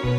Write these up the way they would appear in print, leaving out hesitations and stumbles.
Đời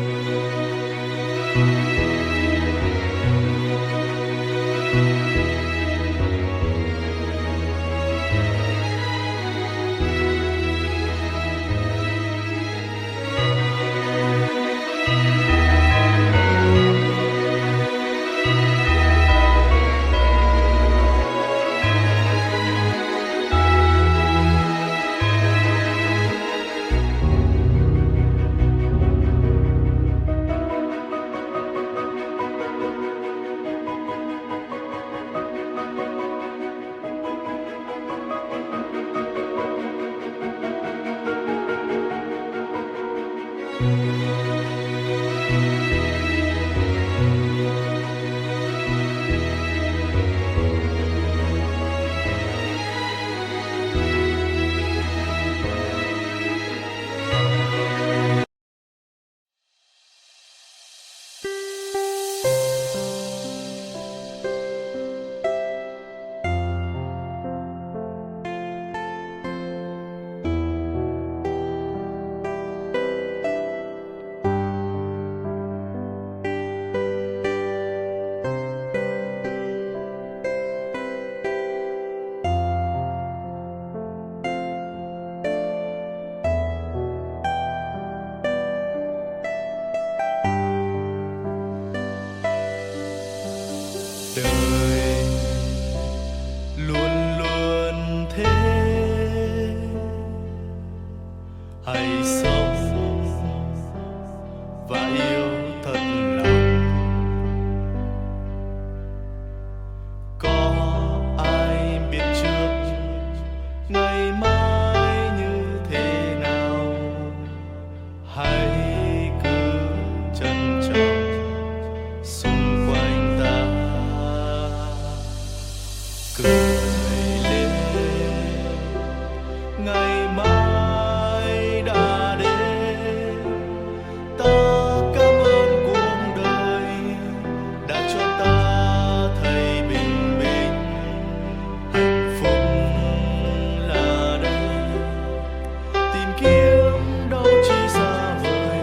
luôn luôn thế, hãy sống và yêu thật lòng. Có ai biết trước ngày mai như thế nào, hãy cứ trân trọng xung quanh ta. Cười lên, ngày mai đã đến. Ta cảm ơn cuộc đời đã cho ta thấy bình minh. Hạnh phúc là đây, tìm kiếm đâu chỉ xa vời.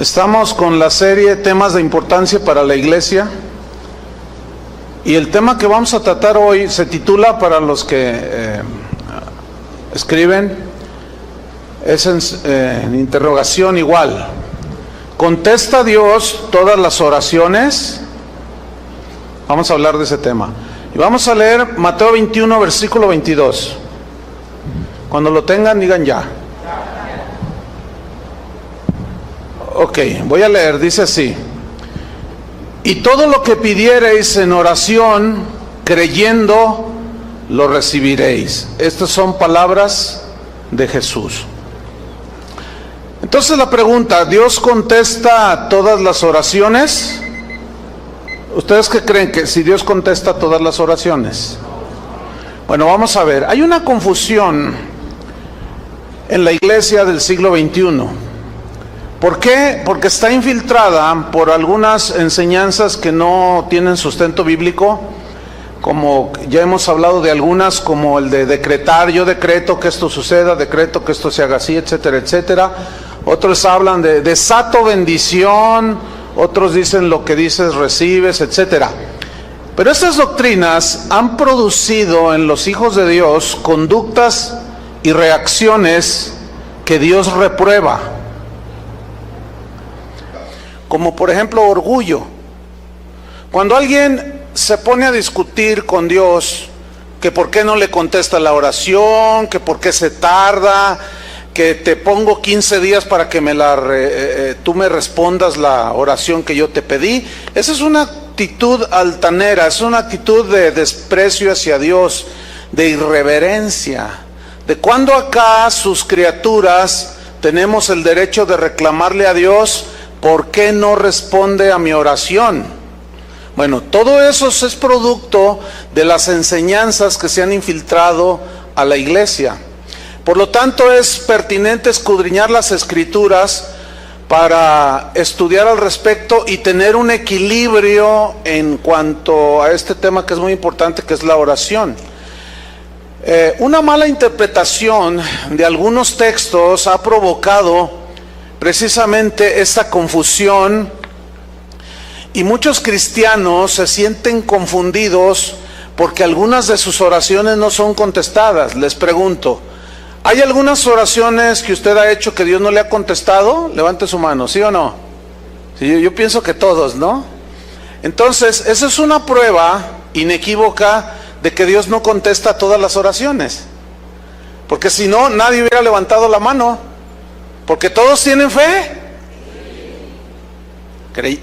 Estamos con la serie Temas de Importancia para la Iglesia, y el tema que vamos a tratar hoy se titula, para los que escriben, es en interrogación igual: ¿contesta Dios todas las oraciones? Vamos a hablar de ese tema. Y vamos a leer Mateo 21, versículo 22. Cuando lo tengan, digan ya. Ok, voy a leer, dice así: y todo lo que pidiereis en oración, creyendo, lo recibiréis. Estas son palabras de Jesús. Entonces la pregunta: ¿Dios contesta todas las oraciones? ¿Ustedes qué creen, que si Dios contesta todas las oraciones? Bueno, vamos a ver. Hay una confusión en la iglesia del siglo XXI. ¿Por qué? Porque está infiltrada por algunas enseñanzas que no tienen sustento bíblico, como ya hemos hablado de algunas, como el de decretar: yo decreto que esto suceda, decreto que esto se haga así, etcétera, etcétera. Otros hablan de desato bendición, otros dicen lo que dices recibes, etcétera. Pero estas doctrinas han producido en los hijos de Dios conductas y reacciones que Dios reprueba. Como por ejemplo orgullo. Cuando alguien se pone a discutir con Dios que por qué no le contesta la oración, que por qué se tarda, que te pongo 15 días para que tú me respondas la oración que yo te pedí, esa es una actitud altanera, es una actitud de desprecio hacia Dios, de irreverencia. ¿De cuándo acá sus criaturas tenemos el derecho de reclamarle a Dios por qué no responde a mi oración? Bueno, todo eso es producto de las enseñanzas que se han infiltrado a la iglesia. Por lo tanto, es pertinente escudriñar las Escrituras para estudiar al respecto y tener un equilibrio en cuanto a este tema que es muy importante, que es la oración. Una mala interpretación de algunos textos ha provocado precisamente esta confusión, y muchos cristianos se sienten confundidos porque algunas de sus oraciones no son contestadas. Les pregunto: ¿hay algunas oraciones que usted ha hecho que Dios no le ha contestado? Levante su mano, ¿sí o no? Sí, yo pienso que todos, ¿no? Entonces, esa es una prueba inequívoca de que Dios no contesta todas las oraciones. Porque si no, nadie hubiera levantado la mano. Porque todos tienen fe.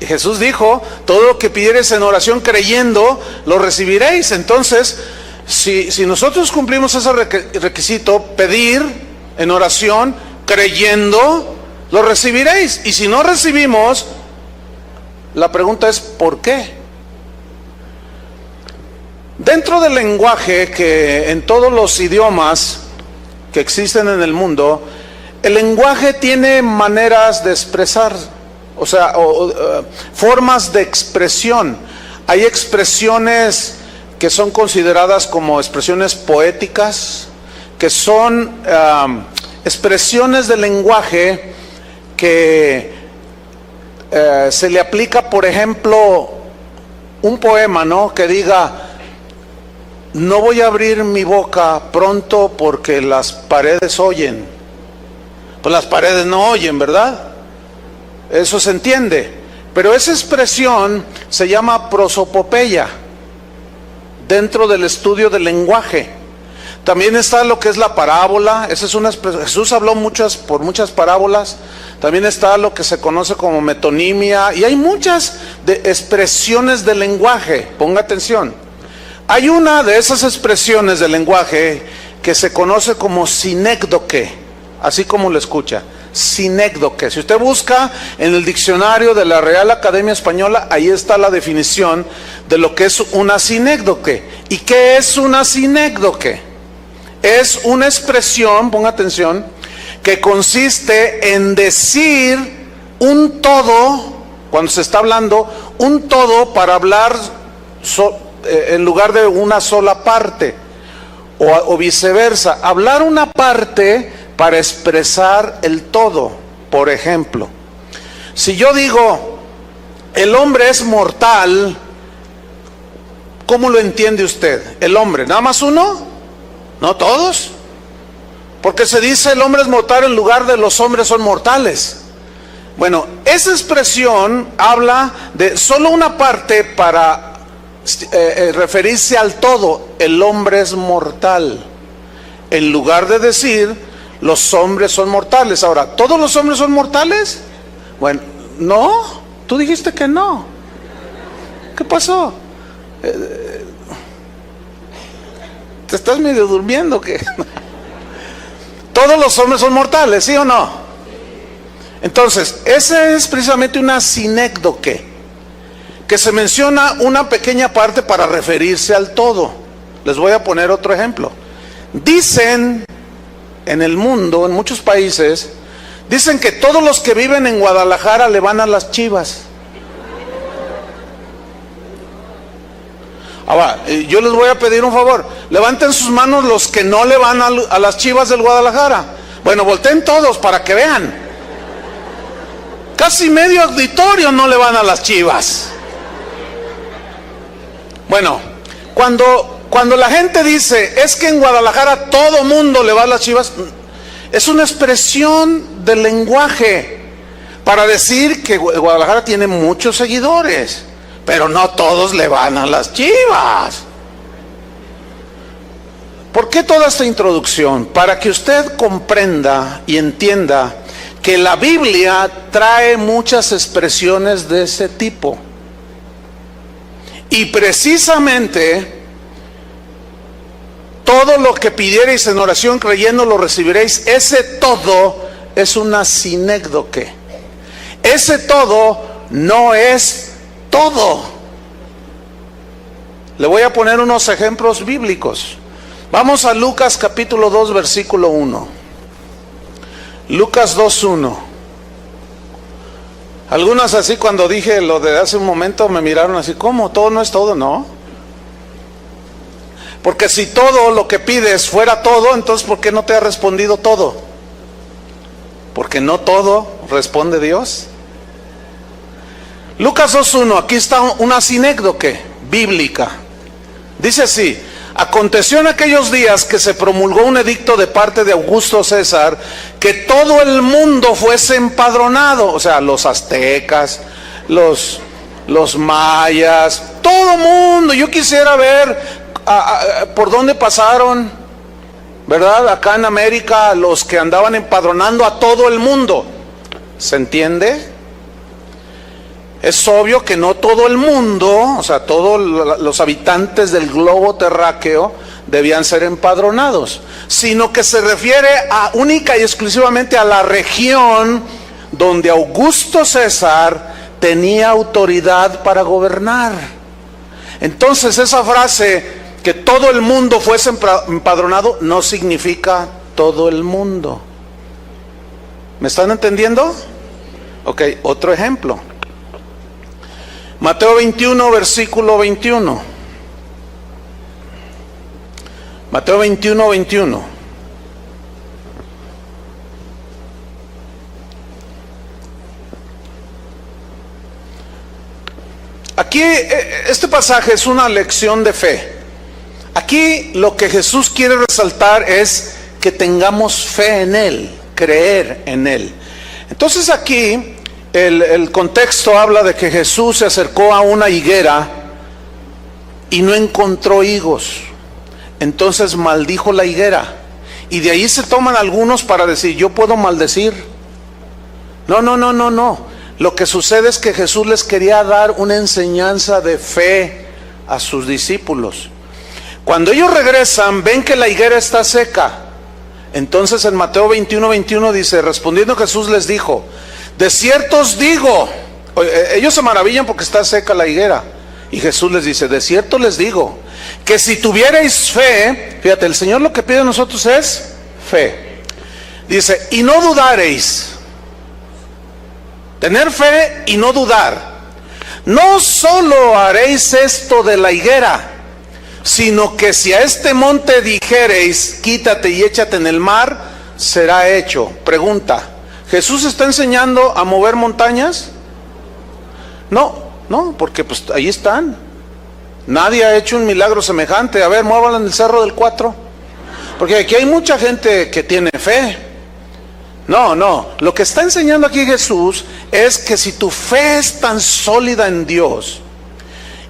Jesús dijo: todo lo que pidiereis en oración creyendo, lo recibiréis. Entonces, si nosotros cumplimos ese requisito, pedir en oración creyendo, lo recibiréis. Y si no recibimos, la pregunta es ¿por qué? Dentro del lenguaje, que en todos los idiomas que existen en el mundo, el lenguaje tiene maneras de expresar, o sea, formas de expresión. Hay expresiones que son consideradas como expresiones poéticas, que son expresiones del lenguaje que se le aplica, por ejemplo, un poema, ¿no? Que diga: no voy a abrir mi boca pronto porque las paredes oyen. Pues las paredes no oyen, ¿verdad? Eso se entiende. Pero esa expresión se llama prosopopeya dentro del estudio del lenguaje. También está lo que es la parábola. Esa es una expresión. Jesús habló por muchas parábolas. También está lo que se conoce como metonimia. Y hay muchas expresiones del lenguaje. Ponga atención. Hay una de esas expresiones del lenguaje que se conoce como sinécdoque, así como lo escucha, sinécdoque. Si usted busca en el diccionario de la Real Academia Española, ahí está la definición de lo que es una sinécdoque. ¿Y qué es una sinécdoque? Es una expresión, ponga atención, que consiste en decir un todo, cuando se está hablando, un todo para hablar en lugar de una sola parte, o viceversa, hablar una parte para expresar el todo. Por ejemplo, Si yo digo, el hombre es mortal, ¿cómo lo entiende usted? ¿El hombre, nada más uno? ¿No todos? Porque se dice el hombre es mortal en lugar de los hombres son mortales. Bueno, esa expresión habla de solo una parte para referirse al todo. El hombre es mortal, en lugar de decir los hombres son mortales. Ahora, ¿todos los hombres son mortales? Bueno, no, tú dijiste que no. ¿Qué pasó? ¿Te estás medio durmiendo? ¿Qué? ¿Todos los hombres son mortales, sí o no? Entonces, esa es precisamente una sinécdoque, que se menciona una pequeña parte para referirse al todo. Les voy a poner otro ejemplo. Dicen en el mundo, en muchos países, dicen que todos los que viven en Guadalajara le van a las Chivas. Ahora, yo les voy a pedir un favor. Levanten sus manos los que no le van a las Chivas del Guadalajara. Bueno, volteen todos para que vean. Casi medio auditorio no le van a las Chivas. Bueno, cuando la gente dice, es que en Guadalajara todo mundo le va a las Chivas, es una expresión del lenguaje para decir que Guadalajara tiene muchos seguidores, pero no todos le van a las Chivas. ¿Por qué toda esta introducción? Para que usted comprenda y entienda que la Biblia trae muchas expresiones de ese tipo. Y precisamente todo lo que pidierais en oración creyendo lo recibiréis. Ese todo es una sinécdoque. Ese todo no es todo. Le voy a poner unos ejemplos bíblicos. Vamos a Lucas capítulo 2 versículo 1. Lucas 2:1. Algunas así cuando dije lo de hace un momento me miraron así, ¿cómo? Todo no es todo, ¿no? Porque si todo lo que pides fuera todo, entonces ¿por qué no te ha respondido todo? Porque no todo responde Dios. Lucas 2:1, aquí está una sinécdoque bíblica. Dice así: aconteció en aquellos días que se promulgó un edicto de parte de Augusto César que todo el mundo fuese empadronado, o sea, los aztecas, los mayas, todo el mundo. Yo quisiera ver por dónde pasaron, ¿verdad? Acá en América, los que andaban empadronando a todo el mundo. ¿Se entiende? Es obvio que no todo el mundo, o sea, todos los habitantes del globo terráqueo debían ser empadronados, sino que se refiere única y exclusivamente a la región donde Augusto César tenía autoridad para gobernar. Entonces esa frase, que todo el mundo fuese empadronado, no significa todo el mundo. ¿Me están entendiendo? Ok, otro ejemplo. Mateo 21, versículo 21. Mateo 21, 21. Aquí, este pasaje es una lección de fe. Aquí lo que Jesús quiere resaltar es que tengamos fe en Él, creer en Él. Entonces aquí el contexto habla de que Jesús se acercó a una higuera y no encontró higos. Entonces maldijo la higuera. Y de ahí se toman algunos para decir, yo puedo maldecir. No. Lo que sucede es que Jesús les quería dar una enseñanza de fe a sus discípulos. Cuando ellos regresan, ven que la higuera está seca. Entonces en Mateo 21, 21 dice, respondiendo Jesús les dijo, de cierto os digo, ellos se maravillan porque está seca la higuera, y Jesús les dice, de cierto les digo, que si tuvierais fe, fíjate, el Señor lo que pide a nosotros es fe. Dice, y no dudareis, tener fe y no dudar, no solo haréis esto de la higuera, sino que si a este monte dijereis, quítate y échate en el mar, será hecho. Pregunta, ¿Jesús está enseñando a mover montañas? No, porque pues ahí están. Nadie ha hecho un milagro semejante. A ver, muévanlo en el Cerro del 4. Porque aquí hay mucha gente que tiene fe. No, lo que está enseñando aquí Jesús es que si tu fe es tan sólida en Dios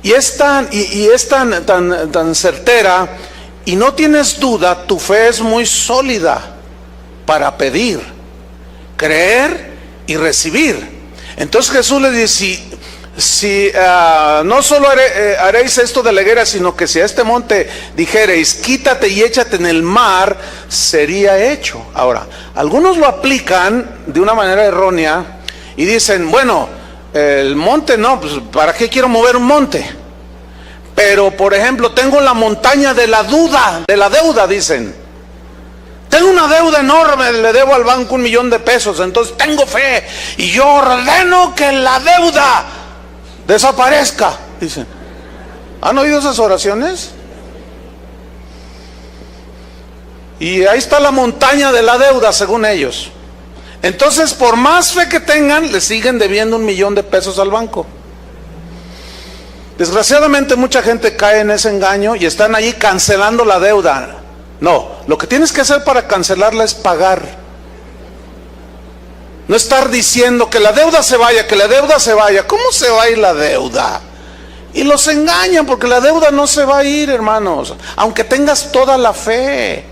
y es tan certera y no tienes duda, tu fe es muy sólida para pedir, creer y recibir. Entonces Jesús le dice, si no solo haréis esto de la higuera, sino que si a este monte dijereis, quítate y échate en el mar, sería hecho. Ahora, algunos lo aplican de una manera errónea y dicen, bueno, el monte no, pues ¿para qué quiero mover un monte? Pero, por ejemplo, tengo la montaña de la deuda, dicen. Tengo una deuda enorme, le debo al banco 1 millón de pesos, entonces tengo fe y yo ordeno que la deuda desaparezca, dicen. ¿Han oído esas oraciones? Y ahí está la montaña de la deuda, según ellos. Entonces, por más fe que tengan, le siguen debiendo 1 millón de pesos al banco. Desgraciadamente mucha gente cae en ese engaño y están ahí cancelando la deuda. No, lo que tienes que hacer para cancelarla es pagar. No estar diciendo que la deuda se vaya, que la deuda se vaya. ¿Cómo se va a ir la deuda? Y los engañan porque la deuda no se va a ir, hermanos, aunque tengas toda la fe.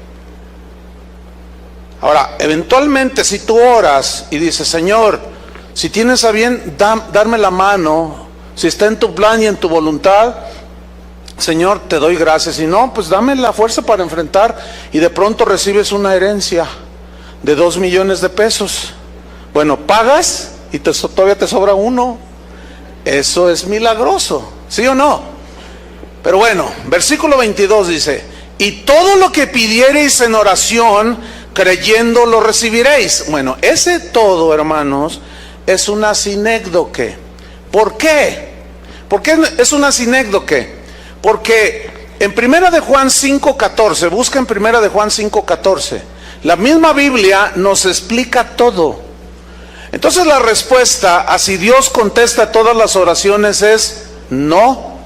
Ahora, eventualmente si tú oras y dices, Señor, si tienes a bien darme la mano, si está en tu plan y en tu voluntad, Señor, te doy gracias. Si no, pues dame la fuerza para enfrentar. Y de pronto recibes una herencia de 2 millones de pesos. Bueno, pagas y todavía te sobra 1. Eso es milagroso, ¿sí o no? Pero bueno, versículo 22 dice, y todo lo que pidiereis en oración, creyendo lo recibiréis. Bueno, ese todo, hermanos, es una sinécdoque. ¿Por qué? ¿Por qué es una sinécdoque? Porque en 1 de Juan 5:14, busca en 1 de Juan 5:14, la misma Biblia nos explica todo. Entonces la respuesta a si Dios contesta todas las oraciones es no.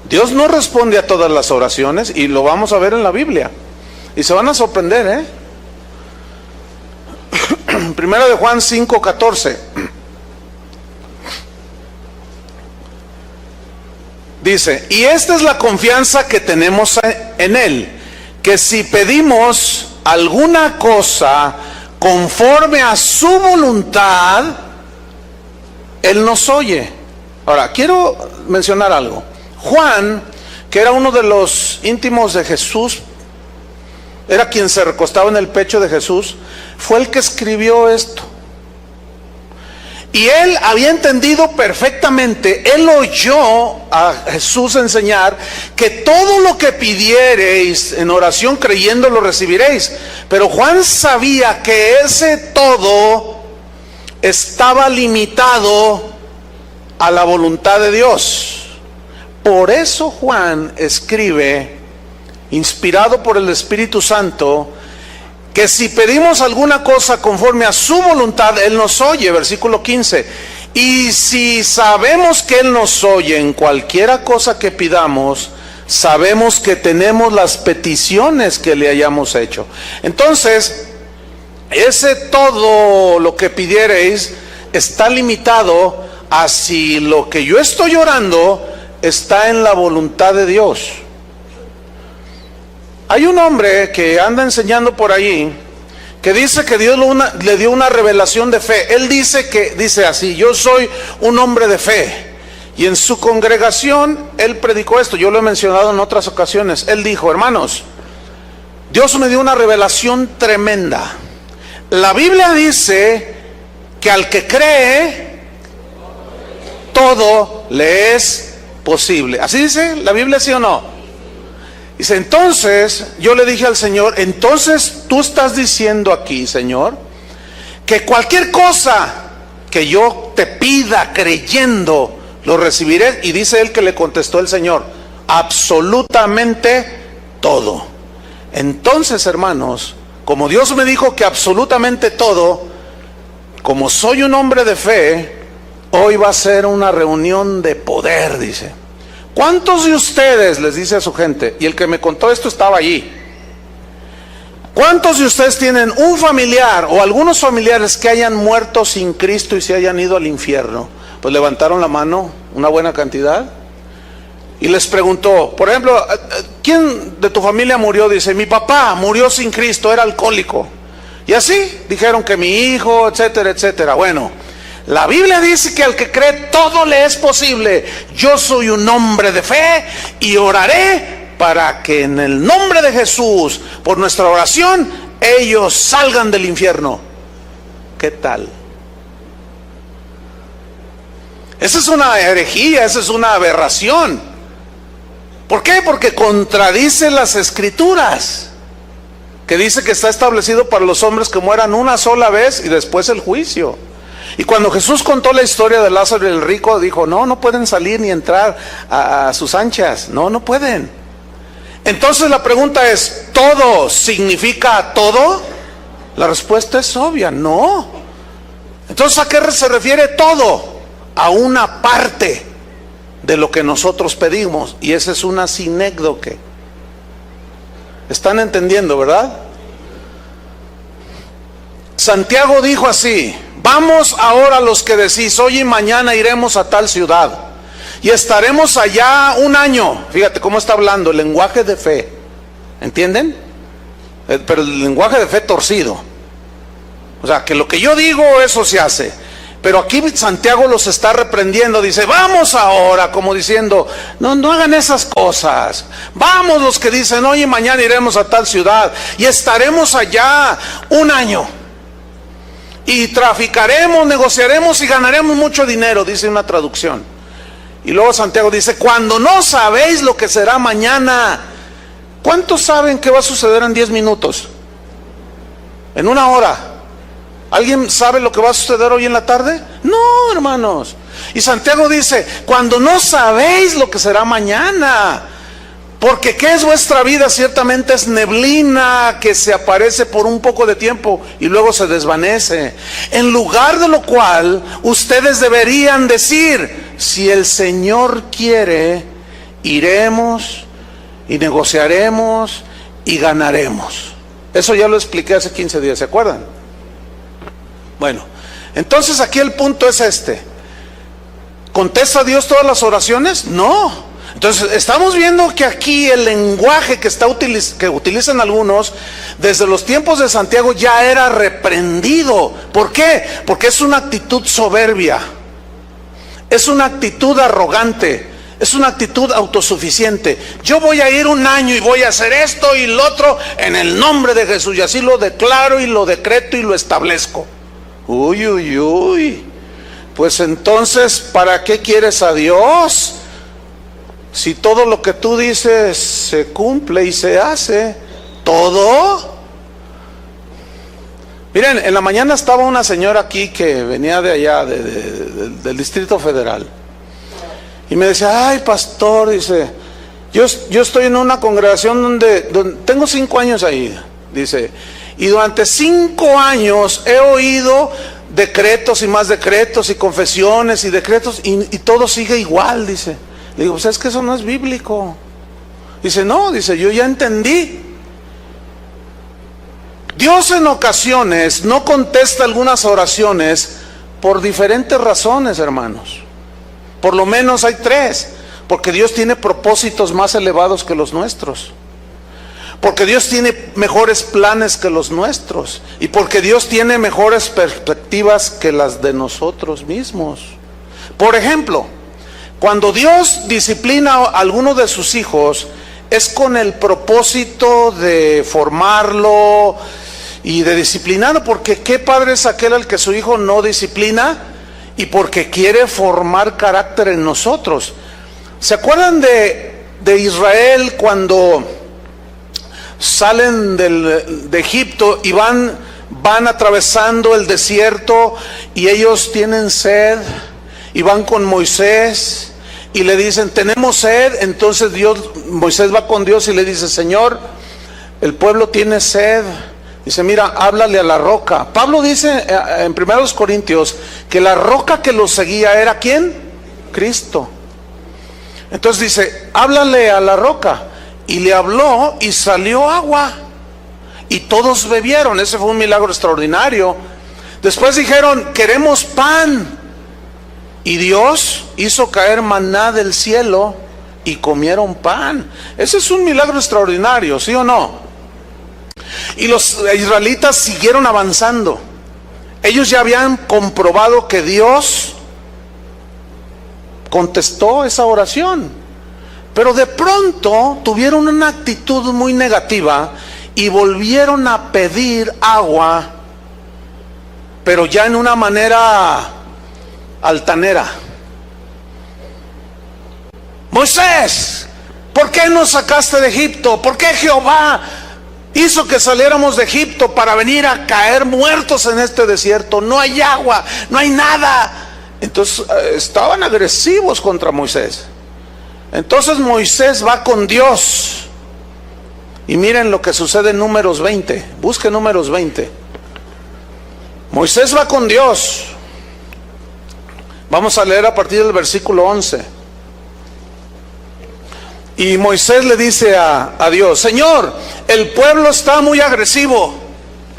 Dios no responde a todas las oraciones y lo vamos a ver en la Biblia. Y se van a sorprender, ¿eh? 1 de Juan 5:14. Dice, y esta es la confianza que tenemos en Él, que si pedimos alguna cosa conforme a su voluntad, Él nos oye. Ahora, quiero mencionar algo. Juan, que era uno de los íntimos de Jesús, era quien se recostaba en el pecho de Jesús, fue el que escribió esto. Y él había entendido perfectamente, él oyó a Jesús enseñar que todo lo que pidiereis en oración creyendo lo recibiréis. Pero Juan sabía que ese todo estaba limitado a la voluntad de Dios. Por eso Juan escribe, inspirado por el Espíritu Santo, que si pedimos alguna cosa conforme a su voluntad, Él nos oye, versículo 15. Y si sabemos que Él nos oye en cualquiera cosa que pidamos, sabemos que tenemos las peticiones que le hayamos hecho. Entonces, ese todo lo que pidiereis está limitado a si lo que yo estoy orando está en la voluntad de Dios. Hay un hombre que anda enseñando por ahí que dice que Dios le dio una revelación de fe. Él dice así, yo soy un hombre de fe. Y en su congregación él predicó esto, yo lo he mencionado en otras ocasiones. Él dijo, hermanos, Dios me dio una revelación tremenda. La Biblia dice que al que cree, todo le es posible. ¿Así dice la Biblia, sí o no? Dice, entonces, yo le dije al Señor, entonces tú estás diciendo aquí, Señor, que cualquier cosa que yo te pida creyendo, lo recibiré. Y dice él que le contestó el Señor, absolutamente todo. Entonces, hermanos, como Dios me dijo que absolutamente todo, como soy un hombre de fe, hoy va a ser una reunión de poder, dice. ¿Cuántos de ustedes, les dice a su gente, y el que me contó esto estaba allí, cuántos de ustedes tienen un familiar o algunos familiares que hayan muerto sin Cristo y se hayan ido al infierno? Pues levantaron la mano, una buena cantidad, y les preguntó, por ejemplo, ¿quién de tu familia murió? Dice, mi papá murió sin Cristo, era alcohólico. Y así dijeron que mi hijo, etcétera, etcétera. Bueno, la Biblia dice que al que cree todo le es posible. Yo soy un hombre de fe y oraré para que en el nombre de Jesús, por nuestra oración, ellos salgan del infierno. ¿Qué tal? Esa es una herejía, esa es una aberración. ¿Por qué? Porque contradice las Escrituras, que dice que está establecido para los hombres que mueran una sola vez y después el juicio. Y cuando Jesús contó la historia de Lázaro y el rico, dijo, no pueden salir ni entrar a sus anchas, no pueden. Entonces la pregunta es, ¿todo significa todo? La respuesta es obvia, no. Entonces, ¿a qué se refiere todo? A una parte de lo que nosotros pedimos, y esa es una sinécdoque. ¿Están entendiendo, verdad? Santiago dijo así, vamos ahora los que decís, hoy y mañana iremos a tal ciudad, y estaremos allá un año. Fíjate cómo está hablando, el lenguaje de fe, ¿entienden? Pero el lenguaje de fe torcido. O sea, que lo que yo digo, eso se hace. Pero aquí Santiago los está reprendiendo, dice, vamos ahora, como diciendo, no hagan esas cosas. Vamos los que dicen, hoy y mañana iremos a tal ciudad y estaremos allá un año. Y traficaremos, negociaremos y ganaremos mucho dinero, dice una traducción. Y luego Santiago dice, cuando no sabéis lo que será mañana. ¿Cuántos saben qué va a suceder en 10 minutos? ¿En una hora? ¿Alguien sabe lo que va a suceder hoy en la tarde? No, hermanos. Y Santiago dice, cuando no sabéis lo que será mañana, porque ¿qué es vuestra vida? Ciertamente es neblina que se aparece por un poco de tiempo y luego se desvanece. En lugar de lo cual, ustedes deberían decir, si el Señor quiere, iremos y negociaremos y ganaremos. Eso ya lo expliqué hace 15 días, ¿se acuerdan? Bueno, entonces aquí el punto es este. ¿Contesta Dios todas las oraciones? No. Entonces estamos viendo que aquí el lenguaje que utilizan algunos desde los tiempos de Santiago ya era reprendido. ¿Por qué? Porque es una actitud soberbia, es una actitud arrogante, es una actitud autosuficiente. Yo voy a ir un año y voy a hacer esto y lo otro en el nombre de Jesús, y así lo declaro y lo decreto y lo establezco. Uy, pues entonces, ¿para qué quieres a Dios? Si todo lo que tú dices se cumple y se hace, ¿todo? Miren, en la mañana estaba una señora aquí que venía de allá, del Distrito Federal, y me decía, ay pastor, dice, yo estoy en una congregación donde tengo 5 años ahí, dice, y durante 5 años he oído decretos y más decretos y confesiones y decretos y todo sigue igual, dice. Le digo, pues es que eso no es bíblico. Dice, no, dice, yo ya entendí. Dios en ocasiones no contesta algunas oraciones por diferentes razones, hermanos. Por lo menos hay 3. Porque Dios tiene propósitos más elevados que los nuestros. Porque Dios tiene mejores planes que los nuestros. Y porque Dios tiene mejores perspectivas que las de nosotros mismos. Por ejemplo, cuando Dios disciplina a alguno de sus hijos, es con el propósito de formarlo y de disciplinarlo. Porque ¿qué padre es aquel al que su hijo no disciplina? Y porque quiere formar carácter en nosotros. ¿Se acuerdan de Israel cuando salen de Egipto y van atravesando el desierto y ellos tienen sed y van con Moisés y le dicen, tenemos sed? Entonces Moisés va con Dios y le dice, Señor, el pueblo tiene sed, Dice, mira, háblale a la roca. Pablo dice en 1 Corintios que la roca que lo seguía era ¿quién? Cristo. Entonces dice, háblale a la roca. Y le habló y salió agua. Y todos bebieron. Ese fue un milagro extraordinario. Después dijeron, queremos pan. Y Dios hizo caer maná del cielo y comieron pan. Ese es un milagro extraordinario, ¿sí o no? Y los israelitas siguieron avanzando. Ellos ya habían comprobado que Dios contestó esa oración. Pero de pronto tuvieron una actitud muy negativa y volvieron a pedir agua, pero ya en una manera altanera. Moisés, ¿por qué nos sacaste de Egipto? ¿Por qué Jehová hizo que saliéramos de Egipto para venir a caer muertos en este desierto? No hay agua, no hay nada. Entonces estaban agresivos contra Moisés. Entonces Moisés va con Dios. Y miren lo que sucede en Números 20. Busque Números 20. Moisés va con Dios. Vamos a leer a partir del versículo 11. Y Moisés le dice a Dios, Señor, el pueblo está muy agresivo.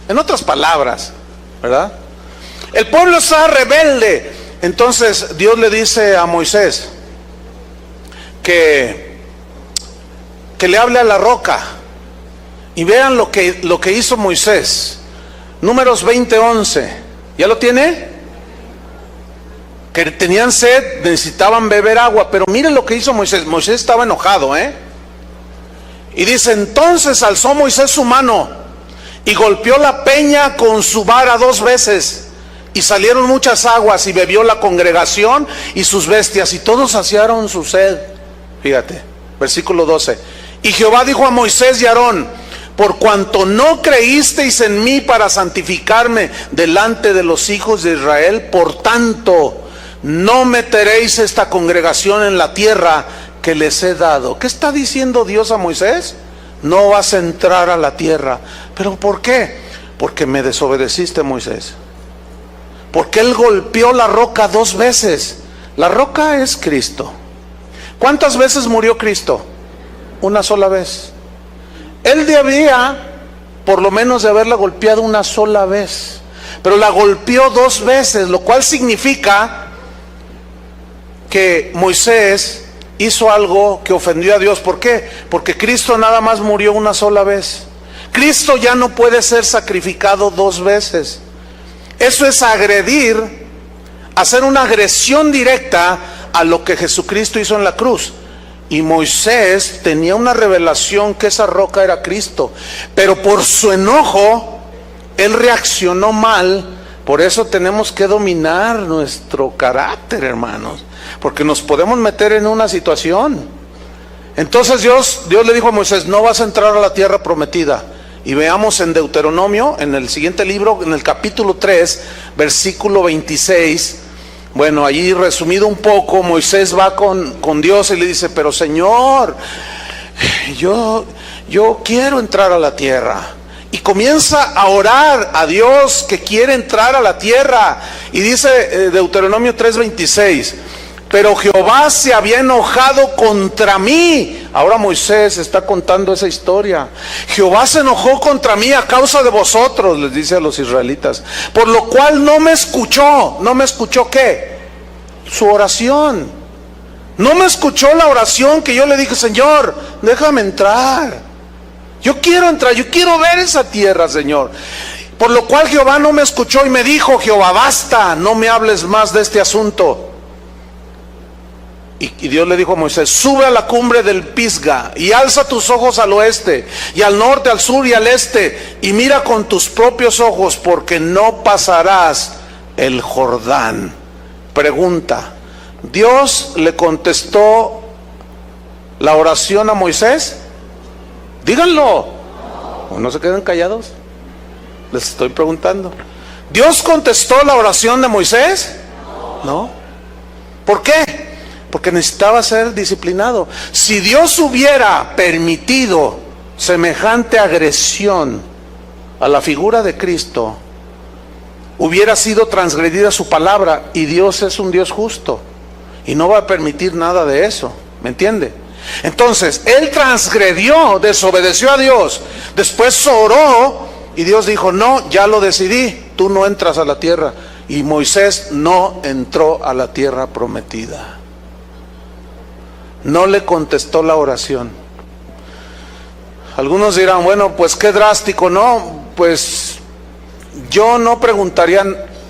En otras palabras, ¿verdad? El pueblo está rebelde. Entonces Dios le dice a Moisés que le hable a la roca. Y vean lo que hizo Moisés. Números 20:11. ¿Ya lo tiene? Que tenían sed, necesitaban beber agua. Pero miren lo que hizo Moisés. Moisés estaba enojado, y dice, entonces alzó Moisés su mano y golpeó la peña con su vara 2 veces. Y salieron muchas aguas y bebió la congregación y sus bestias. Y todos saciaron su sed. Fíjate, versículo 12. Y Jehová dijo a Moisés y a Aarón, por cuanto no creísteis en mí para santificarme delante de los hijos de Israel, por tanto no meteréis esta congregación en la tierra que les he dado. ¿Qué está diciendo Dios a Moisés? No vas a entrar a la tierra. ¿Pero por qué? Porque me desobedeciste, Moisés. Porque él golpeó la roca 2 veces. La roca es Cristo. ¿Cuántas veces murió Cristo? Una sola vez. Él debía por lo menos de haberla golpeado una sola vez, pero la golpeó 2 veces, lo cual significa que Moisés hizo algo que ofendió a Dios. ¿Por qué? Porque Cristo nada más murió una sola vez. Cristo ya no puede ser sacrificado 2 veces. Eso es agredir, hacer una agresión directa a lo que Jesucristo hizo en la cruz. Y Moisés tenía una revelación que esa roca era Cristo, pero por su enojo él reaccionó mal. Por eso tenemos que dominar nuestro carácter, hermanos, porque nos podemos meter en una situación. Entonces Dios le dijo a Moisés, no vas a entrar a la tierra prometida. Y veamos en Deuteronomio, en el siguiente libro, en el capítulo 3, versículo 26. Bueno, allí resumido un poco, Moisés va con Dios y le dice, pero Señor, yo quiero entrar a la tierra. Y comienza a orar a Dios que quiere entrar a la tierra. Y dice Deuteronomio 3:26, pero Jehová se había enojado contra mí. Ahora Moisés está contando esa historia. Jehová se enojó contra mí a causa de vosotros, les dice a los israelitas, por lo cual no me escuchó. ¿No me escuchó qué? Su oración. No me escuchó la oración que yo le dije, Señor, déjame entrar. Yo quiero entrar, yo quiero ver esa tierra, Señor. Por lo cual Jehová no me escuchó y me dijo, Jehová, basta, no me hables más de este asunto. Y Dios le dijo a Moisés, sube a la cumbre del Pisga y alza tus ojos al oeste y al norte, al sur y al este, y mira con tus propios ojos, porque no pasarás el Jordán. Pregunta, ¿Dios le contestó la oración a Moisés? Díganlo, o no se queden callados. Les estoy preguntando. ¿Dios contestó la oración de Moisés? No. ¿Por qué? Porque necesitaba ser disciplinado. Si Dios hubiera permitido semejante agresión a la figura de Cristo, hubiera sido transgredida su palabra, y Dios es un Dios justo y no va a permitir nada de eso, ¿me entiende? Entonces, él transgredió, desobedeció a Dios, después oró y Dios dijo: no, ya lo decidí, tú no entras a la tierra. Y Moisés no entró a la tierra prometida. No le contestó la oración. Algunos dirán: bueno, pues qué drástico, ¿no? Pues yo no preguntaría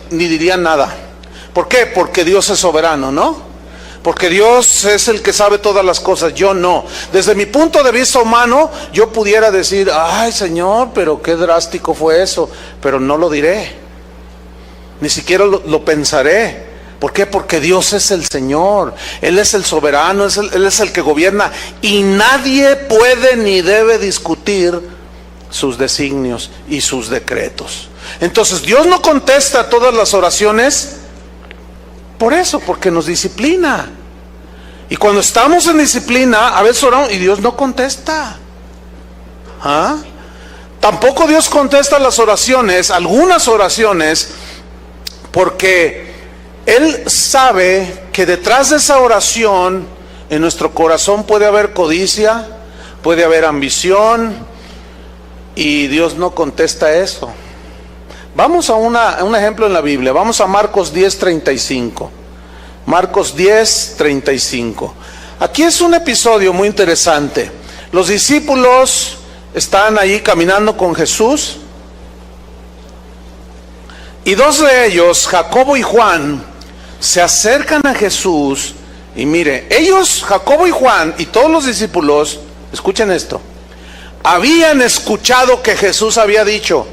ni diría nada. ¿Por qué? Porque Dios es soberano, ¿no? Porque Dios es el que sabe todas las cosas, yo no. Desde mi punto de vista humano, yo pudiera decir: ay, Señor, pero qué drástico fue eso. Pero no lo diré, ni siquiera lo pensaré. ¿Por qué? Porque Dios es el Señor, Él es el soberano, Él es el que gobierna, y nadie puede ni debe discutir sus designios y sus decretos. Entonces, Dios no contesta todas las oraciones por eso, porque nos disciplina. Y cuando estamos en disciplina, a veces oramos y Dios no contesta. ¿Ah? Tampoco Dios contesta las oraciones, algunas oraciones, porque Él sabe que detrás de esa oración en nuestro corazón puede haber codicia, puede haber ambición, y Dios no contesta eso. Vamos a un ejemplo en la Biblia. Vamos a Marcos 10:35. Marcos 10:35. Aquí es un episodio muy interesante. Los discípulos están ahí caminando con Jesús, y dos de ellos, Jacobo y Juan, se acercan a Jesús. Y mire, ellos, Jacobo y Juan y todos los discípulos, escuchen esto, habían escuchado que Jesús había dicho: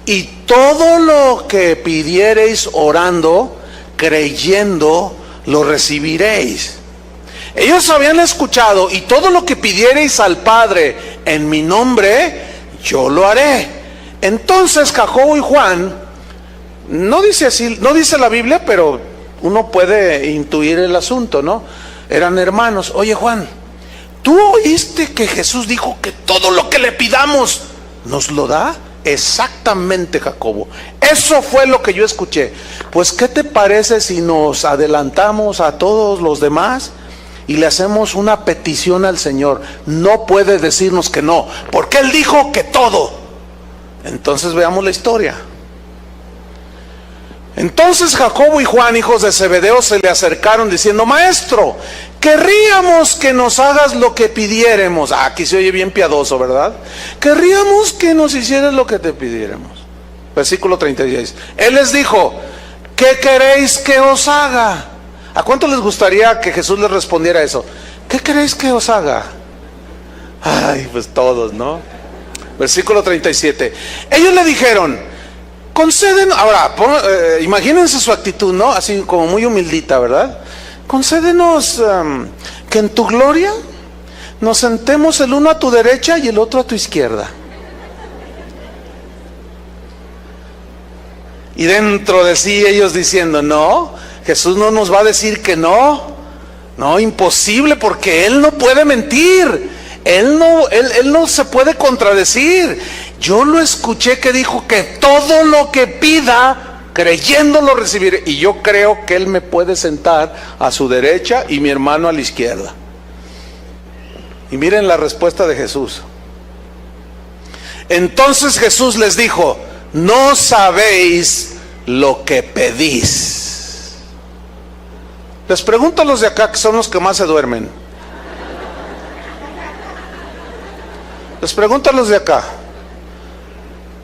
y todo lo que pidiereis orando, creyendo, lo recibiréis. Ellos habían escuchado: y todo lo que pidiereis al Padre en mi nombre, yo lo haré. Entonces Jacobo y Juan, no dice así, no dice la Biblia, pero uno puede intuir el asunto, ¿no? Eran hermanos. Oye, Juan, ¿tú oíste que Jesús dijo que todo lo que le pidamos nos lo da? Exactamente, Jacobo, eso fue lo que yo escuché. Pues ¿qué te parece si nos adelantamos a todos los demás y le hacemos una petición al Señor? No puede decirnos que no, porque Él dijo que todo. Entonces veamos la historia. Entonces Jacobo y Juan, hijos de Zebedeo, se le acercaron diciendo: Maestro, querríamos que nos hagas lo que pidiéremos. Aquí se oye bien piadoso, ¿verdad? Querríamos que nos hicieras lo que te pidiéramos. Versículo 36. Él les dijo: ¿qué queréis que os haga? ¿A cuánto les gustaría que Jesús les respondiera eso? ¿Qué queréis que os haga? Ay, pues todos, ¿no? Versículo 37. Ellos le dijeron: concédenos, ahora, imagínense su actitud, ¿no? Así como muy humildita, ¿verdad? Concédenos que en tu gloria nos sentemos el uno a tu derecha y el otro a tu izquierda. Y dentro de sí ellos diciendo: no, Jesús no nos va a decir que no. No, imposible, porque Él no puede mentir. Él no se puede contradecir. Yo lo escuché que dijo que todo lo que pida, creyendo lo recibiré. Y yo creo que Él me puede sentar a su derecha y mi hermano a la izquierda. Y miren la respuesta de Jesús. Entonces Jesús les dijo: no sabéis lo que pedís. Les pregunto a los de acá, que son los que más se duermen. Les pregunto a los de acá: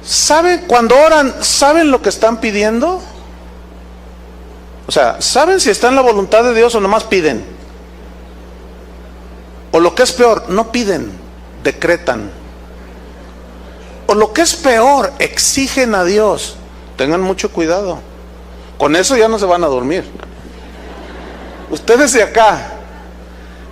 ¿saben, cuando oran, saben lo que están pidiendo? O sea, ¿saben si está en la voluntad de Dios o nomás piden? O lo que es peor, no piden, decretan. O lo que es peor, exigen a Dios. Tengan mucho cuidado. Con eso ya no se van a dormir. Ustedes de acá,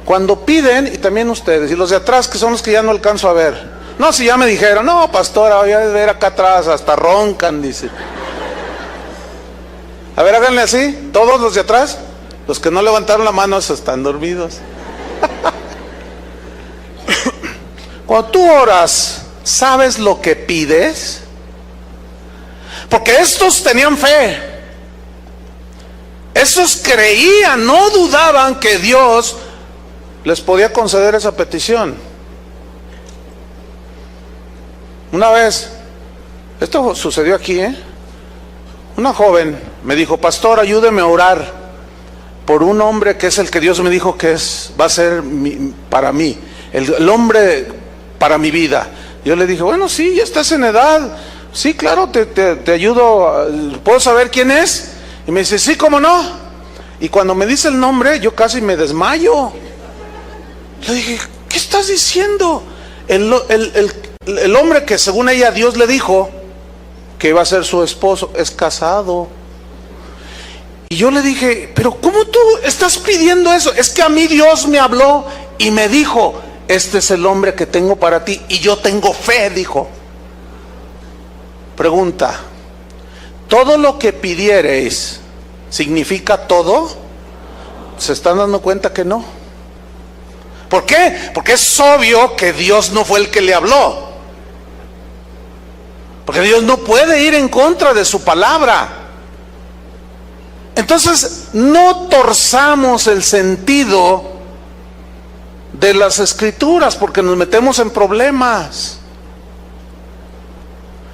cuando piden, y también ustedes, y los de atrás, que son los que ya no alcanzo a ver. No, si ya me dijeron: no, pastora, voy a ver acá atrás, hasta roncan, dice. A ver, háganle así, todos los de atrás. Los que no levantaron la mano están dormidos. Cuando tú oras, ¿sabes lo que pides? Porque estos tenían fe. Estos creían, no dudaban que Dios les podía conceder esa petición. Una vez, esto sucedió aquí, una joven me dijo: pastor, ayúdeme a orar por un hombre que es el que Dios me dijo que va a ser para mí, el hombre para mi vida. Yo le dije: bueno, sí, ya estás en edad, sí, claro, te ayudo, ¿puedo saber quién es? Y me dice: sí, ¿cómo no? Y cuando me dice el nombre, yo casi me desmayo. Le dije: ¿qué estás diciendo? El hombre que según ella Dios le dijo que iba a ser su esposo es casado. Y yo le dije: pero ¿cómo tú estás pidiendo eso? Es que a mí Dios me habló y me dijo: este es el hombre que tengo para ti, y yo tengo fe, dijo. Pregunta: ¿todo lo que pidiereis significa todo? ¿Se están dando cuenta que no? ¿Por qué? Porque es obvio que Dios no fue el que le habló. Porque Dios no puede ir en contra de su palabra. Entonces, no torzamos el sentido de las escrituras, porque nos metemos en problemas.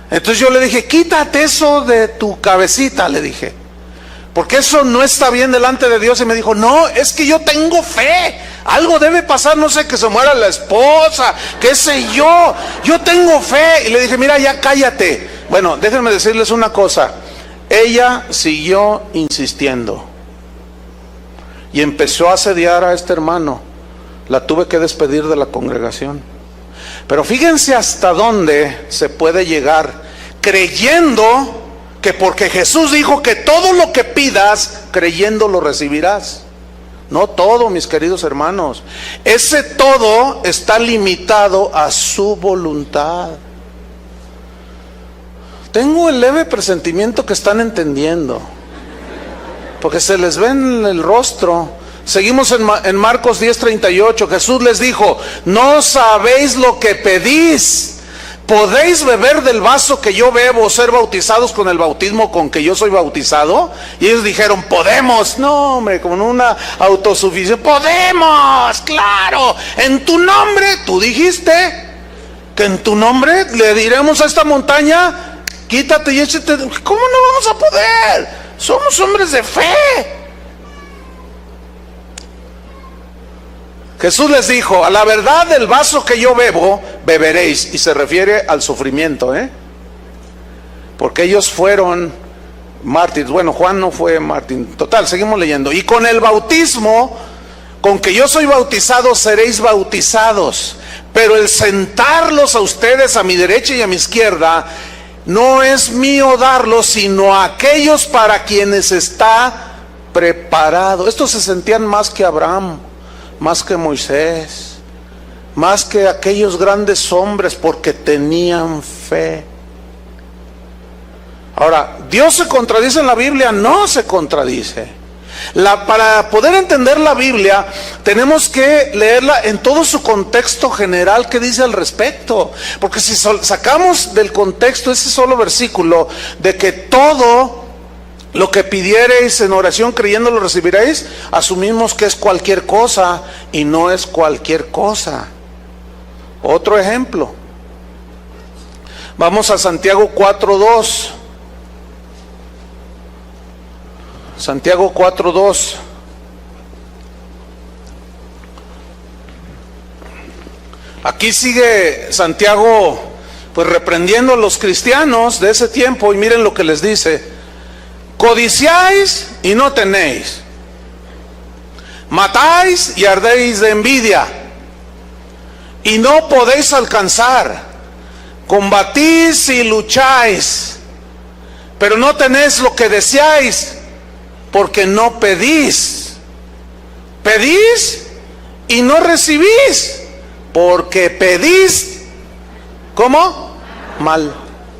Entonces yo le dije: quítate eso de tu cabecita, le dije, porque eso no está bien delante de Dios. Y me dijo: no, es que yo tengo fe, algo debe pasar, no sé, que se muera la esposa, qué sé yo tengo fe. Y le dije: mira, ya cállate. Bueno, déjenme decirles una cosa. Ella siguió insistiendo y empezó a asediar a este hermano. La tuve que despedir de la congregación. Pero fíjense hasta dónde se puede llegar, creyendo que porque Jesús dijo que todo lo que pidas, creyendo lo recibirás. No todo, mis queridos hermanos. Ese todo está limitado a su voluntad. Tengo el leve presentimiento que están entendiendo, porque se les ve en el rostro. Seguimos en Marcos 10:38. Jesús les dijo: no sabéis lo que pedís. ¿Podéis beber del vaso que yo bebo, o ser bautizados con el bautismo con que yo soy bautizado? Y ellos dijeron: podemos. No, hombre, con una autosuficiencia. Podemos, claro. En tu nombre, tú dijiste que en tu nombre le diremos a esta montaña: quítate y échate. ¿Cómo no vamos a poder? Somos hombres de fe. Jesús les dijo: a la verdad del vaso que yo bebo, beberéis. Y se refiere al sufrimiento, porque ellos fueron mártires. Bueno, Juan no fue mártir. Total, seguimos leyendo. Y con el bautismo con que yo soy bautizado, seréis bautizados. Pero el sentarlos a ustedes a mi derecha y a mi izquierda, no es mío darlos, sino a aquellos para quienes está preparado. Estos se sentían más que Abraham, más que Moisés, más que aquellos grandes hombres, porque tenían fe. Ahora, ¿Dios se contradice en la Biblia? No se contradice. Para poder entender la Biblia, tenemos que leerla en todo su contexto general que dice al respecto. Porque si sacamos del contexto ese solo versículo de que todo lo que pidiereis en oración creyendo lo recibiréis, asumimos que es cualquier cosa, y no es cualquier cosa. Otro ejemplo. Vamos a Santiago 4:2. Santiago 4:2. Aquí sigue Santiago pues reprendiendo a los cristianos de ese tiempo, y miren lo que les dice: codiciáis y no tenéis, matáis y ardéis de envidia, y no podéis alcanzar, combatís y lucháis, pero no tenéis lo que deseáis, porque no pedís. Pedís y no recibís, porque pedís, ¿cómo? Mal.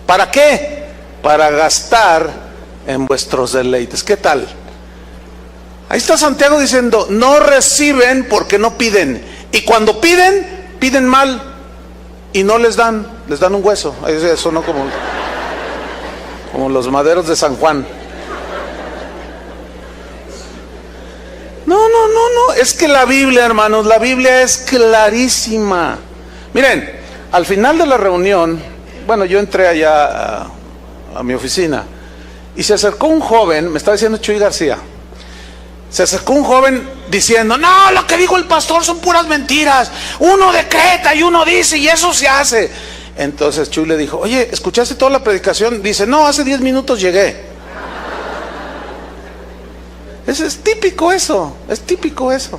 ¿Para qué? Para gastar en vuestros deleites. ¿Qué tal? Ahí está Santiago diciendo: no reciben porque no piden, y cuando piden, piden mal, y no les dan un hueso. Eso no como... como los maderos de San Juan. No, es que la Biblia, hermanos, la Biblia es clarísima. Miren, al final de la reunión, bueno, yo entré allá a mi oficina y se acercó un joven, me estaba diciendo Chuy García, se acercó un joven diciendo, no, lo que dijo el pastor son puras mentiras, uno decreta y uno dice y eso se hace. Entonces Chuy le dijo, oye, ¿escuchaste toda la predicación? Dice, no, hace 10 minutos llegué. Es típico eso, es típico eso.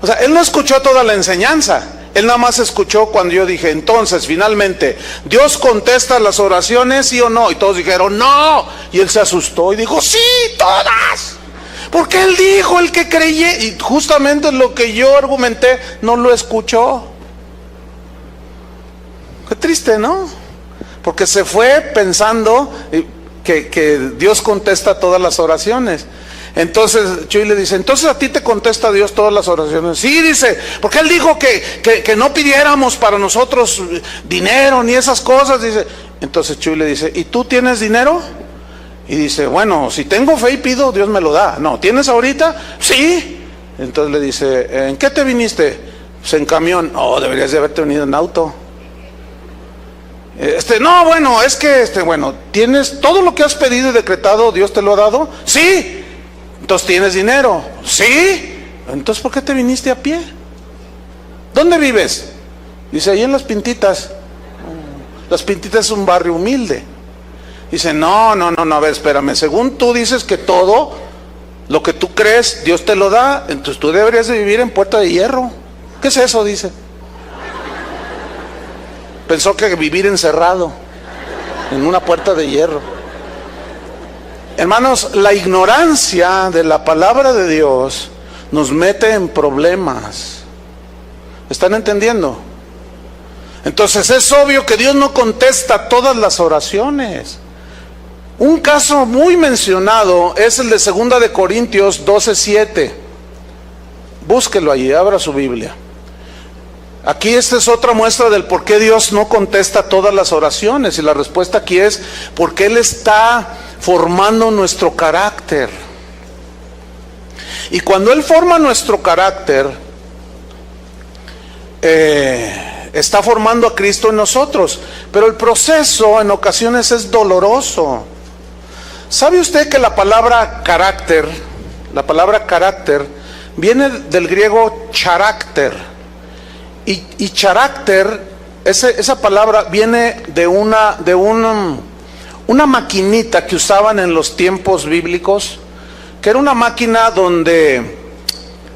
O sea, él no escuchó toda la enseñanza, él nada más escuchó cuando yo dije, entonces, finalmente, ¿Dios contesta las oraciones, sí o no? Y todos dijeron, no. Y él se asustó y dijo, sí, todas. Porque él dijo, el que creyó, y justamente lo que yo argumenté, no lo escuchó. Qué triste, ¿no? Porque se fue pensando que Dios contesta todas las oraciones. Entonces Chuy le dice, entonces a ti te contesta Dios todas las oraciones. Sí, dice, porque él dijo que no pidiéramos para nosotros dinero ni esas cosas, dice. Entonces Chuy le dice, ¿y tú tienes dinero? Y dice, bueno, si tengo fe y pido, Dios me lo da. No, ¿tienes ahorita? Sí. Entonces le dice, ¿en qué te viniste? Pues en camión. No, deberías de haberte venido en auto. No, bueno, es que, bueno, ¿tienes todo lo que has pedido y decretado, Dios te lo ha dado? Sí. Entonces, ¿tienes dinero? Sí. Entonces, ¿por qué te viniste a pie? ¿Dónde vives? Dice, ahí en Las Pintitas. Las Pintitas es un barrio humilde. Dice, no, a ver, espérame. Según tú dices que todo lo que tú crees, Dios te lo da, entonces tú deberías de vivir en Puerta de Hierro. ¿Qué es eso? Dice. Pensó que vivir encerrado en una puerta de hierro. Hermanos, la ignorancia de la palabra de Dios nos mete en problemas. ¿Están entendiendo? Entonces es obvio que Dios no contesta todas las oraciones. Un caso muy mencionado es el de 2 de Corintios 12:7. Búsquelo allí, abra su Biblia. Aquí esta es otra muestra del por qué Dios no contesta todas las oraciones. Y la respuesta aquí es porque Él está formando nuestro carácter. Y cuando Él forma nuestro carácter, está formando a Cristo en nosotros. Pero el proceso en ocasiones es doloroso. ¿Sabe usted que la palabra carácter viene del griego charácter? Y charácter, esa palabra viene de una maquinita que usaban en los tiempos bíblicos, que era una máquina donde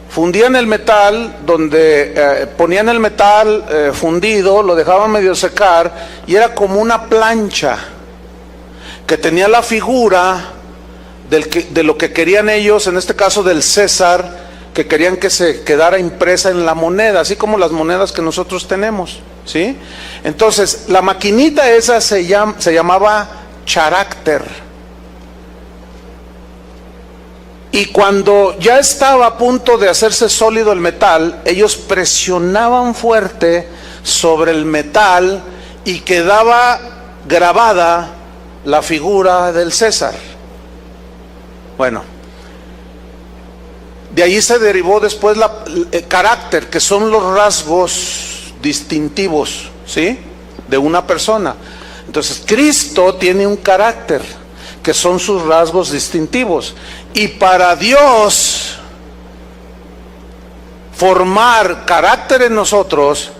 fundían el metal, donde ponían el metal fundido, lo dejaban medio secar, y era como una plancha que tenía la figura de lo que querían ellos, en este caso del César, que querían que se quedara impresa en la moneda, así como las monedas que nosotros tenemos, ¿sí? Entonces, la maquinita esa se llamaba charácter. Y cuando ya estaba a punto de hacerse sólido el metal, ellos presionaban fuerte sobre el metal y quedaba grabada la figura del César. Bueno, de ahí se derivó después el carácter, que son los rasgos distintivos, ¿sí?, de una persona. Entonces, Cristo tiene un carácter, que son sus rasgos distintivos. Y para Dios formar carácter en nosotros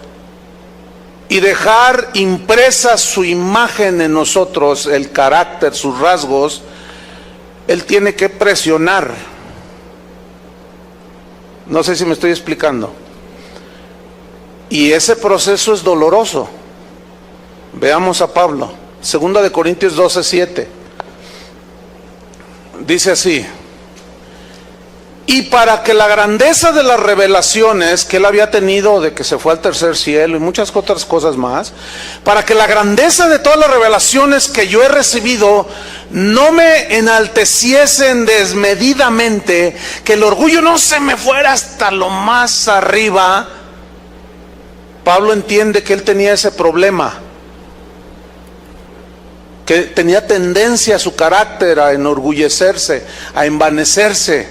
y dejar impresa su imagen en nosotros, el carácter, sus rasgos, Él tiene que presionar. No sé si me estoy explicando. Y ese proceso es doloroso. Veamos a Pablo, 2 de Corintios 12:7. Dice así: y para que la grandeza de las revelaciones que él había tenido, de que se fue al tercer cielo y muchas otras cosas más, para que la grandeza de todas las revelaciones que yo he recibido no me enalteciesen desmedidamente, que el orgullo no se me fuera hasta lo más arriba. Pablo entiende que él tenía ese problema, que tenía tendencia a su carácter a enorgullecerse, a envanecerse.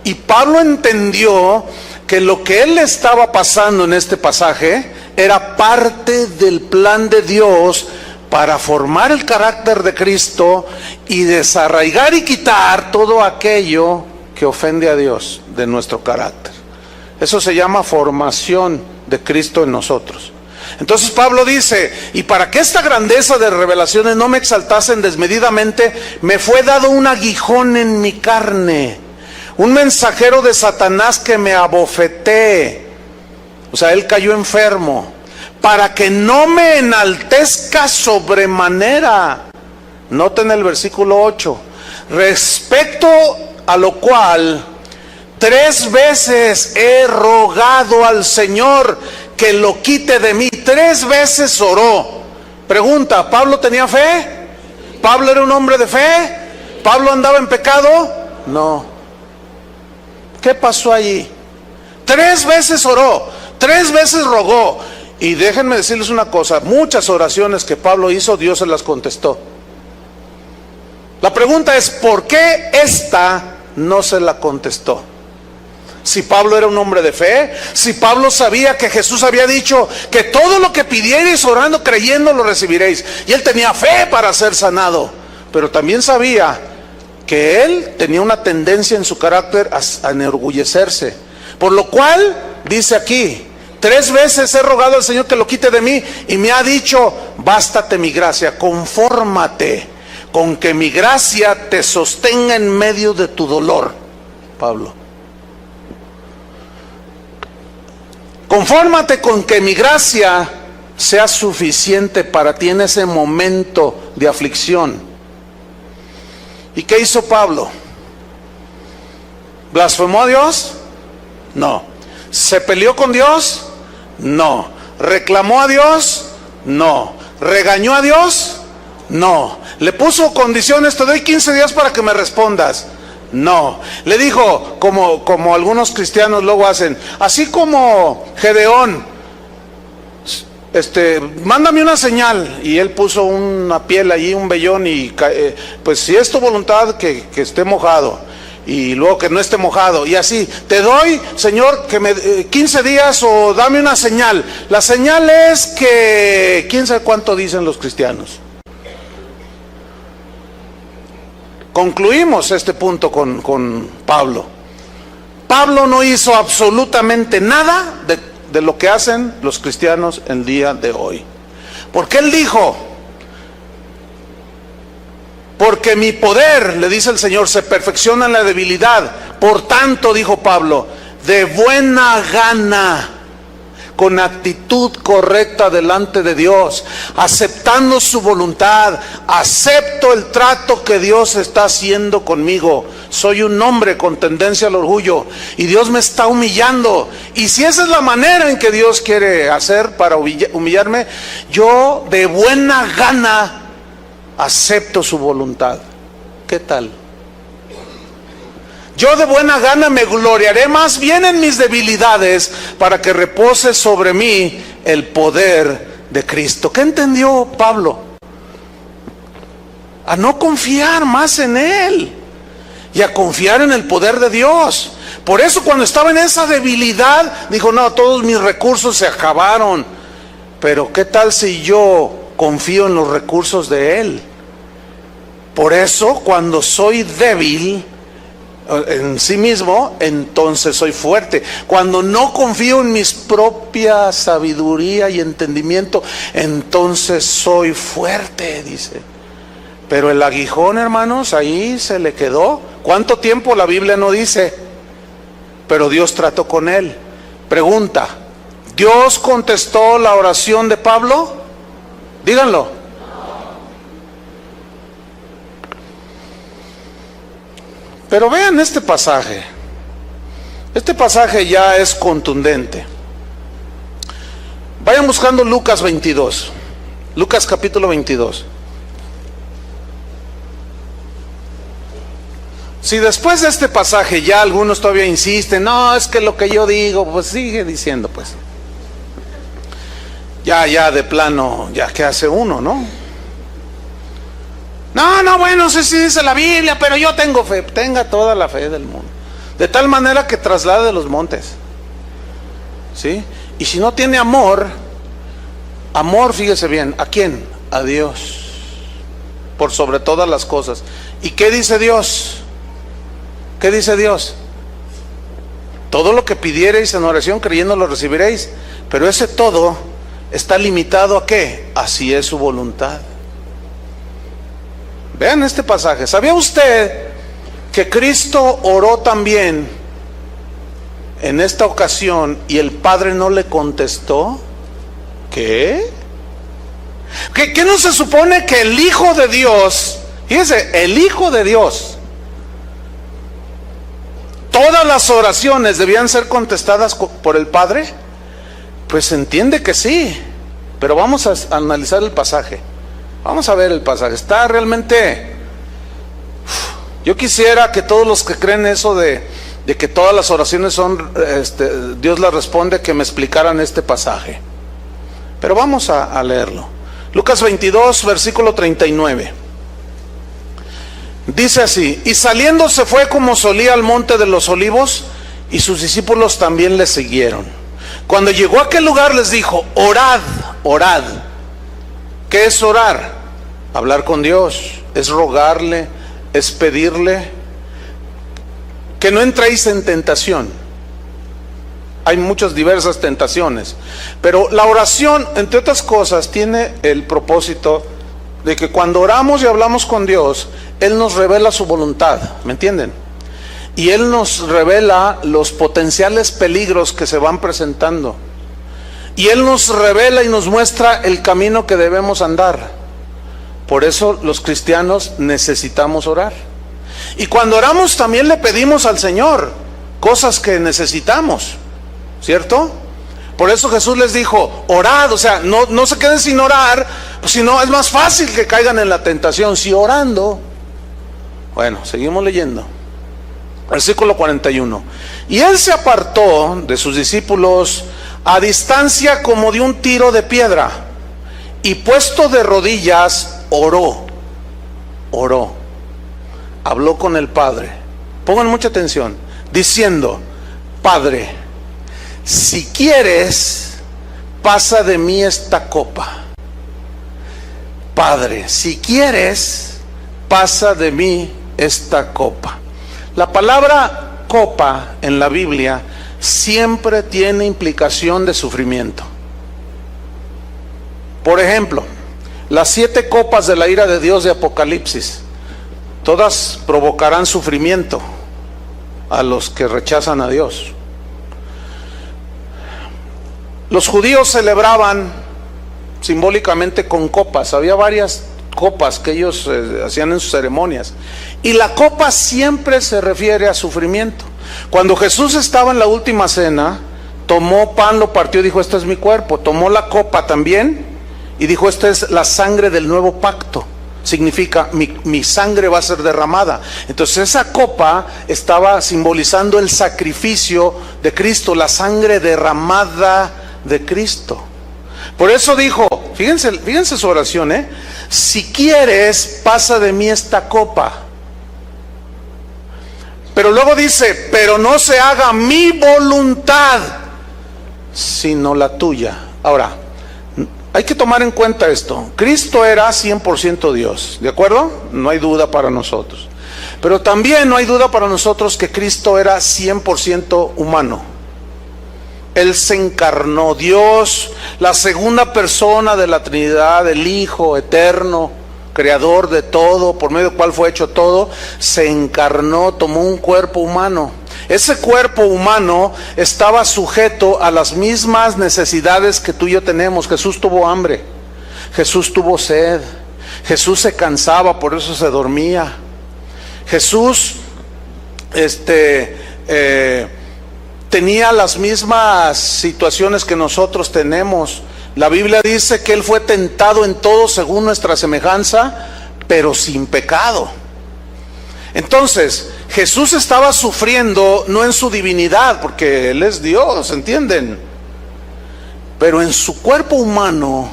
Y Pablo entendió que lo que él estaba pasando en este pasaje era parte del plan de Dios para formar el carácter de Cristo y desarraigar y quitar todo aquello que ofende a Dios de nuestro carácter. Eso se llama formación de Cristo en nosotros. Entonces Pablo dice: y para que esta grandeza de revelaciones no me exaltasen desmedidamente, me fue dado un aguijón en mi carne, un mensajero de Satanás que me abofetee. O sea, él cayó enfermo, para que no me enaltezca sobremanera. Noten el versículo 8. Respecto a lo cual 3 veces he rogado al Señor que lo quite de mí. 3 veces oró. Pregunta: ¿Pablo tenía fe? ¿Pablo era un hombre de fe? ¿Pablo andaba en pecado? No. ¿Qué pasó allí? 3 veces oró, 3 veces rogó. Y déjenme decirles una cosa: muchas oraciones que Pablo hizo, Dios se las contestó. La pregunta es: ¿por qué esta no se la contestó? Si Pablo era un hombre de fe, si Pablo sabía que Jesús había dicho que todo lo que pidierais orando, creyendo, lo recibiréis, y él tenía fe para ser sanado, pero también sabía que él tenía una tendencia en su carácter a enorgullecerse, por lo cual dice aquí: 3 veces he rogado al Señor que lo quite de mí, y me ha dicho: bástate mi gracia, confórmate con que mi gracia te sostenga en medio de tu dolor. Pablo: confórmate con que mi gracia sea suficiente para ti en ese momento de aflicción. ¿Y qué hizo Pablo? ¿Blasfemó a Dios? No. ¿Se peleó con Dios? No. ¿Reclamó a Dios? No. ¿Regañó a Dios? No. ¿Le puso condiciones? Te doy 15 días para que me respondas. No. Le dijo, como algunos cristianos luego hacen, así como Gedeón, mándame una señal, y él puso una piel allí, un vellón, y pues si es tu voluntad que esté mojado, y luego que no esté mojado, y así, te doy, Señor, que me 15 días, o dame una señal. La señal es que, ¿quién sabe cuánto dicen los cristianos? Concluimos este punto con Pablo. Pablo no hizo absolutamente nada de lo que hacen los cristianos el día de hoy. Porque él dijo: porque mi poder, le dice el Señor, se perfecciona en la debilidad. Por tanto, dijo Pablo, de buena gana, con actitud correcta delante de Dios, aceptando su voluntad, acepto el trato que Dios está haciendo conmigo. Soy un hombre con tendencia al orgullo y Dios me está humillando, y si esa es la manera en que Dios quiere hacer para humillarme, yo de buena gana acepto su voluntad. ¿Qué tal? Yo de buena gana me gloriaré más bien en mis debilidades, para que repose sobre mí el poder de Cristo. ¿Qué entendió Pablo? A no confiar más en él y a confiar en el poder de Dios. Por eso cuando estaba en esa debilidad, dijo: no, todos mis recursos se acabaron, pero ¿qué tal si yo confío en los recursos de él? Por eso cuando soy débil en sí mismo, entonces soy fuerte. Cuando no confío en mis propia sabiduría y entendimiento, entonces soy fuerte, dice. Pero el aguijón, hermanos, ahí se le quedó. ¿Cuánto tiempo? La Biblia no dice, pero Dios trató con él. Pregunta: ¿Dios contestó la oración de Pablo? Díganlo. Pero vean este pasaje. Este pasaje ya es contundente. Vayan buscando Lucas 22. Lucas capítulo 22. Si después de este pasaje ya algunos todavía insisten, no, es que lo que yo digo, pues sigue diciendo, pues. Ya de plano, ya, ¿qué hace uno, no? No, bueno, sí dice la Biblia, pero yo tengo fe. Tenga toda la fe del mundo. De tal manera que traslade los montes. ¿Sí? Y si no tiene amor, fíjese bien, ¿a quién? A Dios. Por sobre todas las cosas. ¿Y qué dice Dios? ¿Qué dice Dios? Todo lo que pidiereis en oración creyendo lo recibiréis. Pero ese todo está limitado ¿a qué? Así es su voluntad. Vean este pasaje. ¿Sabía usted que Cristo oró también en esta ocasión y el Padre no le contestó? ¿Qué? ¿Qué no se supone que el Hijo de Dios, fíjense, el Hijo de Dios, todas las oraciones debían ser contestadas por el Padre? Pues se entiende que sí, pero vamos a analizar el pasaje. Vamos a ver el pasaje. Está realmente... Yo quisiera que todos los que creen eso de que todas las oraciones son, Dios las responde, que me explicaran este pasaje. Pero vamos a leerlo. Lucas 22, versículo 39. Dice así: y saliendo se fue como solía al monte de los olivos, y sus discípulos también le siguieron. Cuando llegó a aquel lugar les dijo: orad, orad. ¿Qué es orar? Hablar con Dios, es rogarle, es pedirle que no entréis en tentación. Hay muchas diversas tentaciones, pero la oración, entre otras cosas, tiene el propósito de que cuando oramos y hablamos con Dios, Él nos revela su voluntad, ¿me entienden? Y Él nos revela los potenciales peligros que se van presentando, y Él nos revela y nos muestra el camino que debemos andar. Por eso los cristianos necesitamos orar, y cuando oramos también le pedimos al Señor cosas que necesitamos, ¿cierto? Por eso Jesús les dijo: orad, o sea, no se queden sin orar, pues si no es más fácil que caigan en la tentación. Si orando. Bueno, seguimos leyendo. Versículo 41. Y Él se apartó de sus discípulos a distancia como de un tiro de piedra, y puesto de rodillas oró. Habló con el Padre. Pongan mucha atención. Diciendo: Padre, si quieres, pasa de mí esta copa. Padre, si quieres, pasa de mí esta copa. La palabra copa en la Biblia siempre tiene implicación de sufrimiento. Por ejemplo, las 7 copas de la ira de Dios de Apocalipsis, todas provocarán sufrimiento a los que rechazan a Dios. Los judíos celebraban simbólicamente con copas. Había varias copas que ellos hacían en sus ceremonias, y la copa siempre se refiere a sufrimiento. Cuando Jesús estaba en la última cena, tomó pan, lo partió y dijo: este es mi cuerpo. Tomó la copa también y dijo: esta es la sangre del nuevo pacto. Significa mi sangre va a ser derramada. Entonces esa copa estaba simbolizando el sacrificio de Cristo, la sangre derramada de Cristo. Por eso dijo, fíjense su oración, si quieres, pasa de mí esta copa. Pero luego dice: pero no se haga mi voluntad, sino la tuya. Ahora, hay que tomar en cuenta esto. Cristo era 100% Dios, ¿de acuerdo? No hay duda para nosotros. Pero también no hay duda para nosotros que Cristo era 100% humano. Él se encarnó. Dios, la segunda persona de la Trinidad, el Hijo eterno, creador de todo, por medio del cual fue hecho todo, se encarnó, tomó un cuerpo humano. Ese cuerpo humano estaba sujeto a las mismas necesidades que tú y yo tenemos. Jesús tuvo hambre, Jesús tuvo sed, Jesús se cansaba, por eso se dormía. Jesús tenía las mismas situaciones que nosotros tenemos. La Biblia dice que Él fue tentado en todo según nuestra semejanza, pero sin pecado. Entonces, Jesús estaba sufriendo no en su divinidad, porque Él es Dios, ¿entienden? Pero en su cuerpo humano,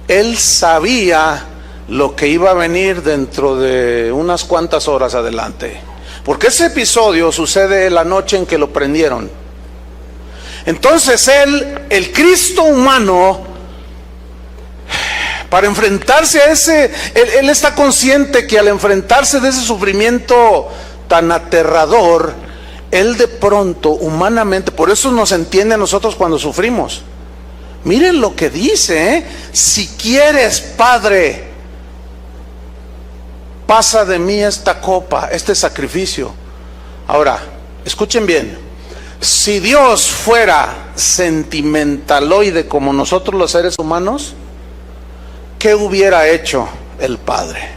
Él sabía lo que iba a venir dentro de unas cuantas horas adelante. Porque ese episodio sucede la noche en que lo prendieron. Entonces él, el Cristo humano, para enfrentarse a ese, él está consciente que al enfrentarse de ese sufrimiento tan aterrador, él de pronto, humanamente, por eso nos entiende a nosotros cuando sufrimos. Miren lo que dice, si quieres, Padre, pasa de mí esta copa, este sacrificio. Ahora, escuchen bien, si Dios fuera sentimentaloide como nosotros los seres humanos, ¿qué hubiera hecho el Padre?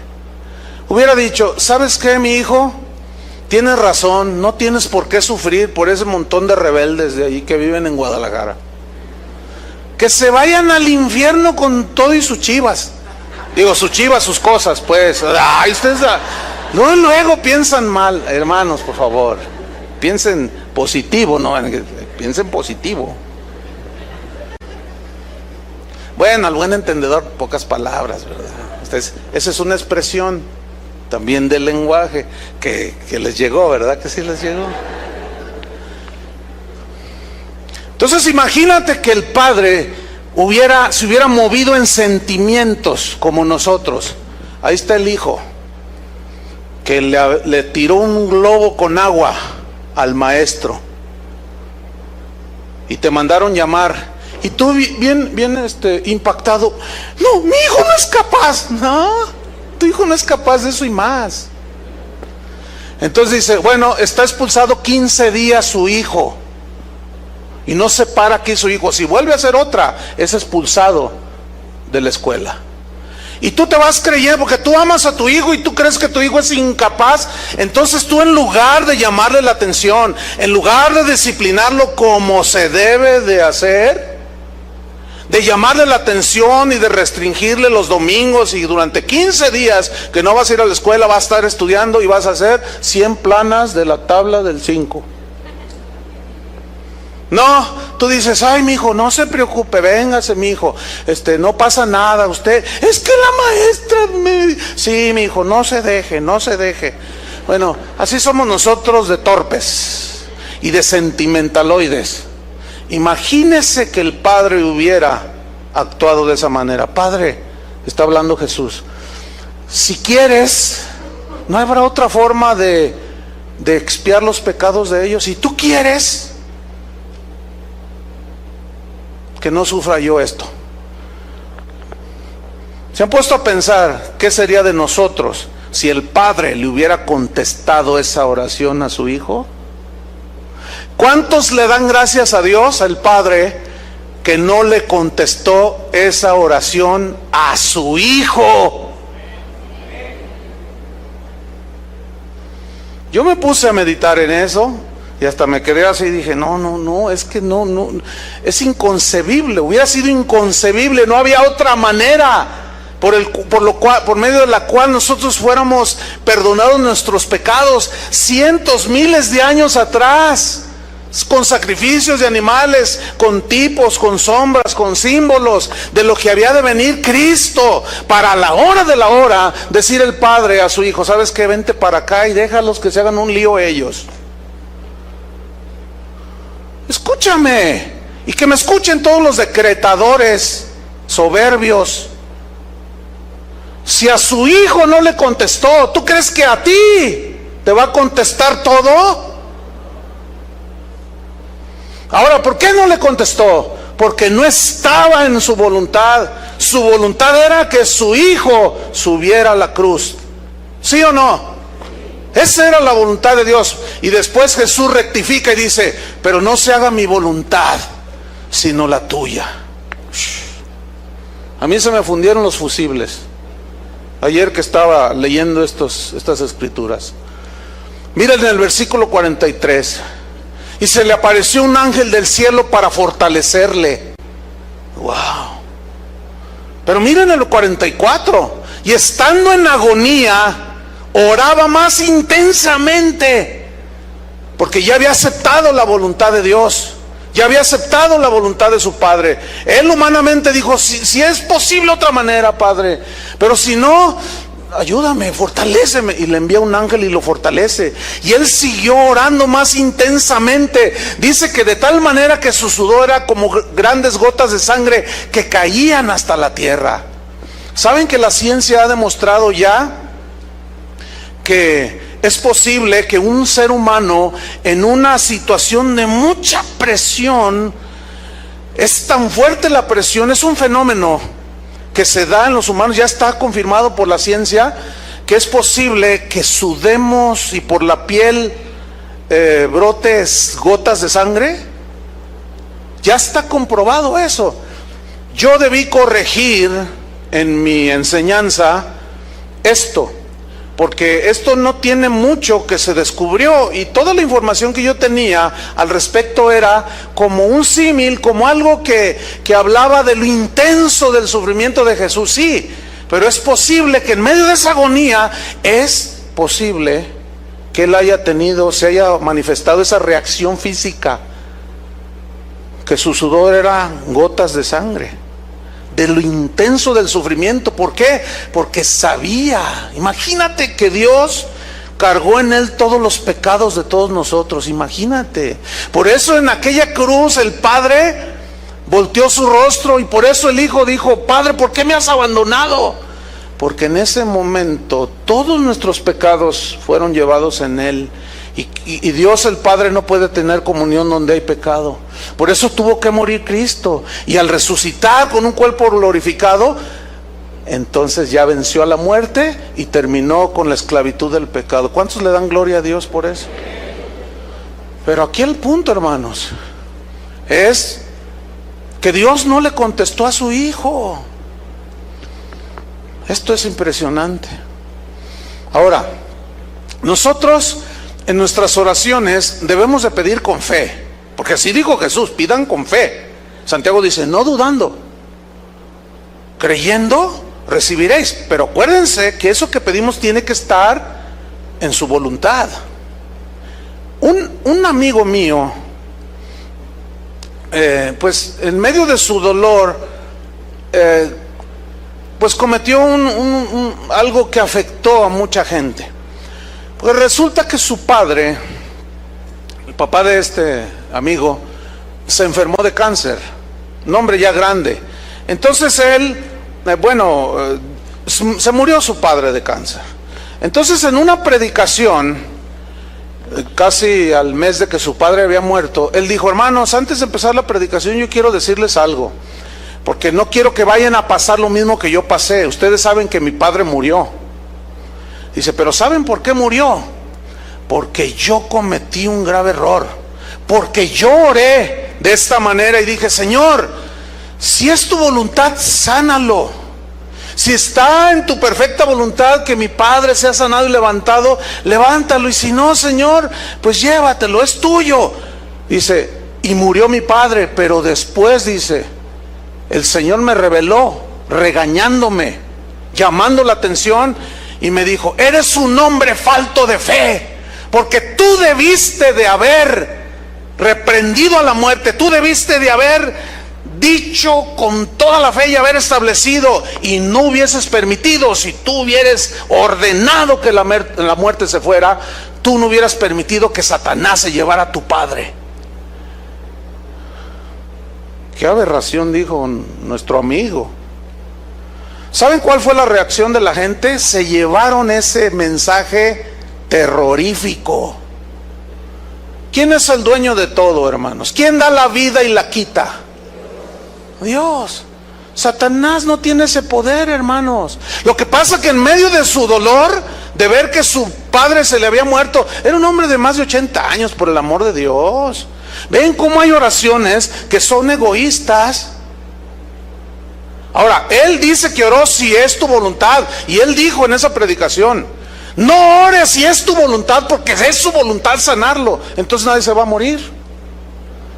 Hubiera dicho, ¿sabes qué, mi hijo? Tienes razón, no tienes por qué sufrir por ese montón de rebeldes de ahí que viven en Guadalajara. Que se vayan al infierno con todo y sus chivas. Digo, sus chivas, sus cosas, pues. Ay, ustedes luego piensan mal. Hermanos, por favor, piensen positivo, ¿no? Piensen positivo. Bueno, al buen entendedor, pocas palabras, ¿verdad? Esa es una expresión también del lenguaje que les llegó, ¿verdad? Que sí les llegó. Entonces imagínate que el Padre se hubiera movido en sentimientos como nosotros. Ahí está el Hijo que le tiró un globo con agua al maestro y te mandaron llamar y tú bien impactado, no, mi hijo no es capaz. No, tu hijo no es capaz de eso y más. Entonces dice, bueno, está expulsado 15 días su hijo y no se para aquí su hijo. Si vuelve a hacer otra, es expulsado de la escuela. Y tú te vas creyendo porque tú amas a tu hijo y tú crees que tu hijo es incapaz. Entonces tú, en lugar de llamarle la atención, en lugar de disciplinarlo como se debe de hacer, de llamarle la atención y de restringirle los domingos, y durante 15 días que no vas a ir a la escuela, vas a estar estudiando y vas a hacer 100 planas de la tabla del 5. No, tú dices, ay, mi hijo, no se preocupe, véngase, mi hijo, no pasa nada, usted, es que la maestra sí, mi hijo, no se deje. Bueno, así somos nosotros de torpes y de sentimentaloides. Imagínese que el Padre hubiera actuado de esa manera. Padre, está hablando Jesús, si quieres, no habrá otra forma de expiar los pecados de ellos. Si tú quieres que no sufra yo esto. ¿Se han puesto a pensar qué sería de nosotros si el Padre le hubiera contestado esa oración a su Hijo? ¿Cuántos le dan gracias a Dios, al Padre, que no le contestó esa oración a su Hijo? Yo me puse a meditar en eso y hasta me quedé así y dije, no, es que no, es inconcebible, hubiera sido inconcebible, no había otra manera por medio de la cual nosotros fuéramos perdonados nuestros pecados cientos, miles de años atrás, con sacrificios de animales, con tipos, con sombras, con símbolos de lo que había de venir Cristo, para a la hora de la hora decir el Padre a su Hijo, ¿sabes qué? Vente para acá y déjalos que se hagan un lío ellos. Escúchame, y que me escuchen todos los decretadores soberbios. Si a su Hijo no le contestó, ¿tú crees que a ti te va a contestar todo? Ahora, ¿por qué no le contestó? Porque no estaba en su voluntad. Su voluntad era que su Hijo subiera a la cruz. ¿Sí o no? Esa era la voluntad de Dios. Y después Jesús rectifica y dice, pero no se haga mi voluntad, sino la tuya. A mí se me fundieron los fusibles ayer que estaba leyendo estas escrituras. Miren en el versículo 43. Y se le apareció un ángel del cielo para fortalecerle. Wow. Pero miren el 44. Y estando en agonía, oraba más intensamente, porque ya había aceptado la voluntad de Dios. Ya había aceptado la voluntad de su padre. Él humanamente dijo, si es posible otra manera, Padre, pero si no, ayúdame, fortaléceme. Y le envía un ángel y lo fortalece. Y él siguió orando más intensamente. Dice que de tal manera que su sudor era como grandes gotas de sangre que caían hasta la tierra. ¿Saben que la ciencia ha demostrado ya que es posible que un ser humano en una situación de mucha presión, es tan fuerte la presión, es un fenómeno que se da en los humanos, ya está confirmado por la ciencia, que es posible que sudemos y por la piel brotes gotas de sangre? Ya está comprobado eso. Yo debí corregir en mi enseñanza esto, porque esto no tiene mucho que se descubrió, y toda la información que yo tenía al respecto era como un símil, como algo que hablaba de lo intenso del sufrimiento de Jesús. Sí, pero es posible que en medio de esa agonía, es posible que él se haya manifestado esa reacción física, que su sudor era gotas de sangre, de lo intenso del sufrimiento. ¿Por qué? Porque sabía. Imagínate que Dios cargó en él todos los pecados de todos nosotros. Imagínate. Por eso en aquella cruz el Padre volteó su rostro, y por eso el Hijo dijo, Padre, ¿por qué me has abandonado? Porque en ese momento todos nuestros pecados fueron llevados en él. Y Dios el Padre no puede tener comunión donde hay pecado. Por eso tuvo que morir Cristo. Y al resucitar con un cuerpo glorificado, entonces ya venció a la muerte y terminó con la esclavitud del pecado. ¿Cuántos le dan gloria a Dios por eso? Pero aquí el punto, hermanos, es que Dios no le contestó a su Hijo. Esto es impresionante. Ahora, nosotros en nuestras oraciones debemos de pedir con fe, porque así dijo Jesús, pidan con fe. Santiago dice, no dudando, creyendo recibiréis. Pero acuérdense que eso que pedimos tiene que estar en su voluntad. Un amigo mío, pues en medio de su dolor, pues cometió algo que afectó a mucha gente. Pues resulta que su padre, el papá de este amigo, se enfermó de cáncer, un hombre ya grande. Entonces él, se murió su padre de cáncer. Entonces en una predicación, casi al mes de que su padre había muerto, él dijo, hermanos, antes de empezar la predicación yo quiero decirles algo, porque no quiero que vayan a pasar lo mismo que yo pasé. Ustedes saben que mi padre murió. Dice, pero ¿saben por qué murió? Porque yo cometí un grave error, porque yo oré de esta manera y dije, Señor, si es tu voluntad, sánalo. Si está en tu perfecta voluntad que mi padre sea sanado y levantado, levántalo. Y si no, Señor, pues llévatelo, es tuyo. Dice, y murió mi padre, pero después, dice, el Señor me reveló, regañándome, llamando la atención, y me dijo, eres un hombre falto de fe, porque tú debiste de haber reprendido a la muerte, tú debiste de haber dicho con toda la fe y haber establecido, y no hubieses permitido. Si tú hubieras ordenado que la muerte se fuera, tú no hubieras permitido que Satanás se llevara a tu padre. Qué aberración, dijo nuestro amigo. ¿Saben cuál fue la reacción de la gente? Se llevaron ese mensaje terrorífico. ¿Quién es el dueño de todo, hermanos? ¿Quién da la vida y la quita? Dios. Satanás no tiene ese poder, hermanos. Lo que pasa es que en medio de su dolor, de ver que su padre se le había muerto, era un hombre de más de 80 años, por el amor de Dios. ¿Ven cómo hay oraciones que son egoístas? Ahora, él dice que oró si es tu voluntad, y él dijo en esa predicación, no ores si es tu voluntad, porque es su voluntad sanarlo. Entonces nadie se va a morir.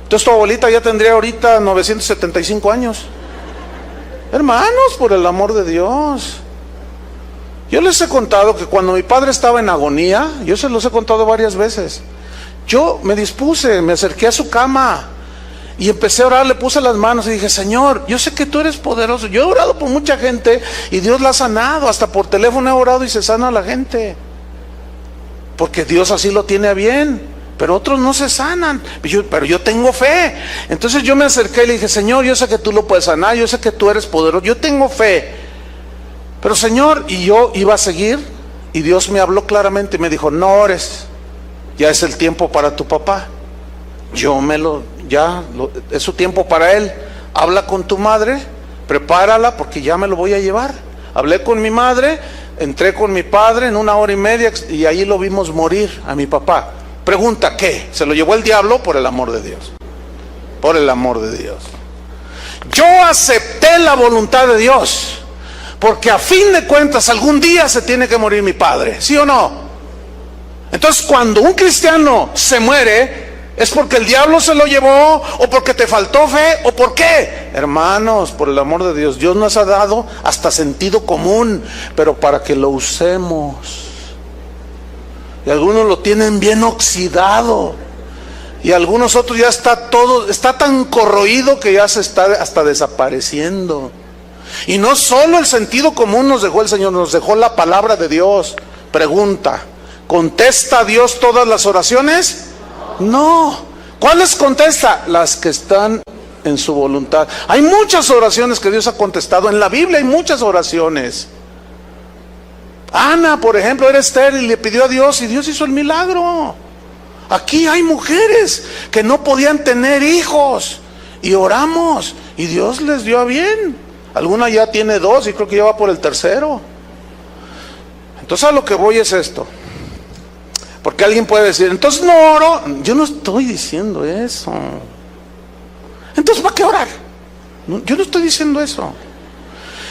Entonces tu abuelita ya tendría ahorita 975 años. Hermanos, por el amor de Dios. Yo les he contado que cuando mi padre estaba en agonía, yo se los he contado varias veces, yo me dispuse, me acerqué a su cama Y empecé a orar, le puse las manos y dije, Señor, yo sé que tú eres poderoso. Yo he orado por mucha gente y Dios la ha sanado. Hasta por teléfono he orado y se sana a la gente, porque Dios así lo tiene a bien. Pero otros no se sanan. Pero yo tengo fe. Entonces yo me acerqué y le dije, Señor, yo sé que tú lo puedes sanar, yo sé que tú eres poderoso, yo tengo fe. Pero Señor, y yo iba a seguir, y Dios me habló claramente y me dijo, no ores, ya es el tiempo para tu papá. Es su tiempo para él. Habla con tu madre, prepárala, porque ya me lo voy a llevar. Hablé con mi madre, entré con mi padre en 1 hora y media, y ahí lo vimos morir a mi papá. Pregunta, ¿qué? ¿Se lo llevó el diablo? Por el amor de Dios. Por el amor de Dios. Yo acepté la voluntad de Dios, porque a fin de cuentas algún día se tiene que morir mi padre, ¿sí o no? Entonces, cuando un cristiano se muere, ¿es porque el diablo se lo llevó? ¿O porque te faltó fe? ¿O por qué? Hermanos, por el amor de Dios, Dios nos ha dado hasta sentido común, pero para que lo usemos. Y algunos lo tienen bien oxidado, y algunos otros ya está tan corroído que ya se está hasta desapareciendo. Y no solo el sentido común nos dejó el Señor, nos dejó la palabra de Dios. Pregunta, ¿contesta Dios todas las oraciones? No. ¿Cuáles contesta? Las que están en su voluntad. Hay muchas oraciones que Dios ha contestado. En la Biblia hay muchas oraciones. Ana, por ejemplo, era estéril y le pidió a Dios y Dios hizo el milagro. Aquí hay mujeres que no podían tener hijos y oramos y Dios les dio a bien. Alguna ya tiene 2 y creo que ya va por el 3. Entonces a lo que voy es esto. Porque alguien puede decir, entonces no oro. Yo no estoy diciendo eso. Entonces ¿para qué orar? Yo no estoy diciendo eso.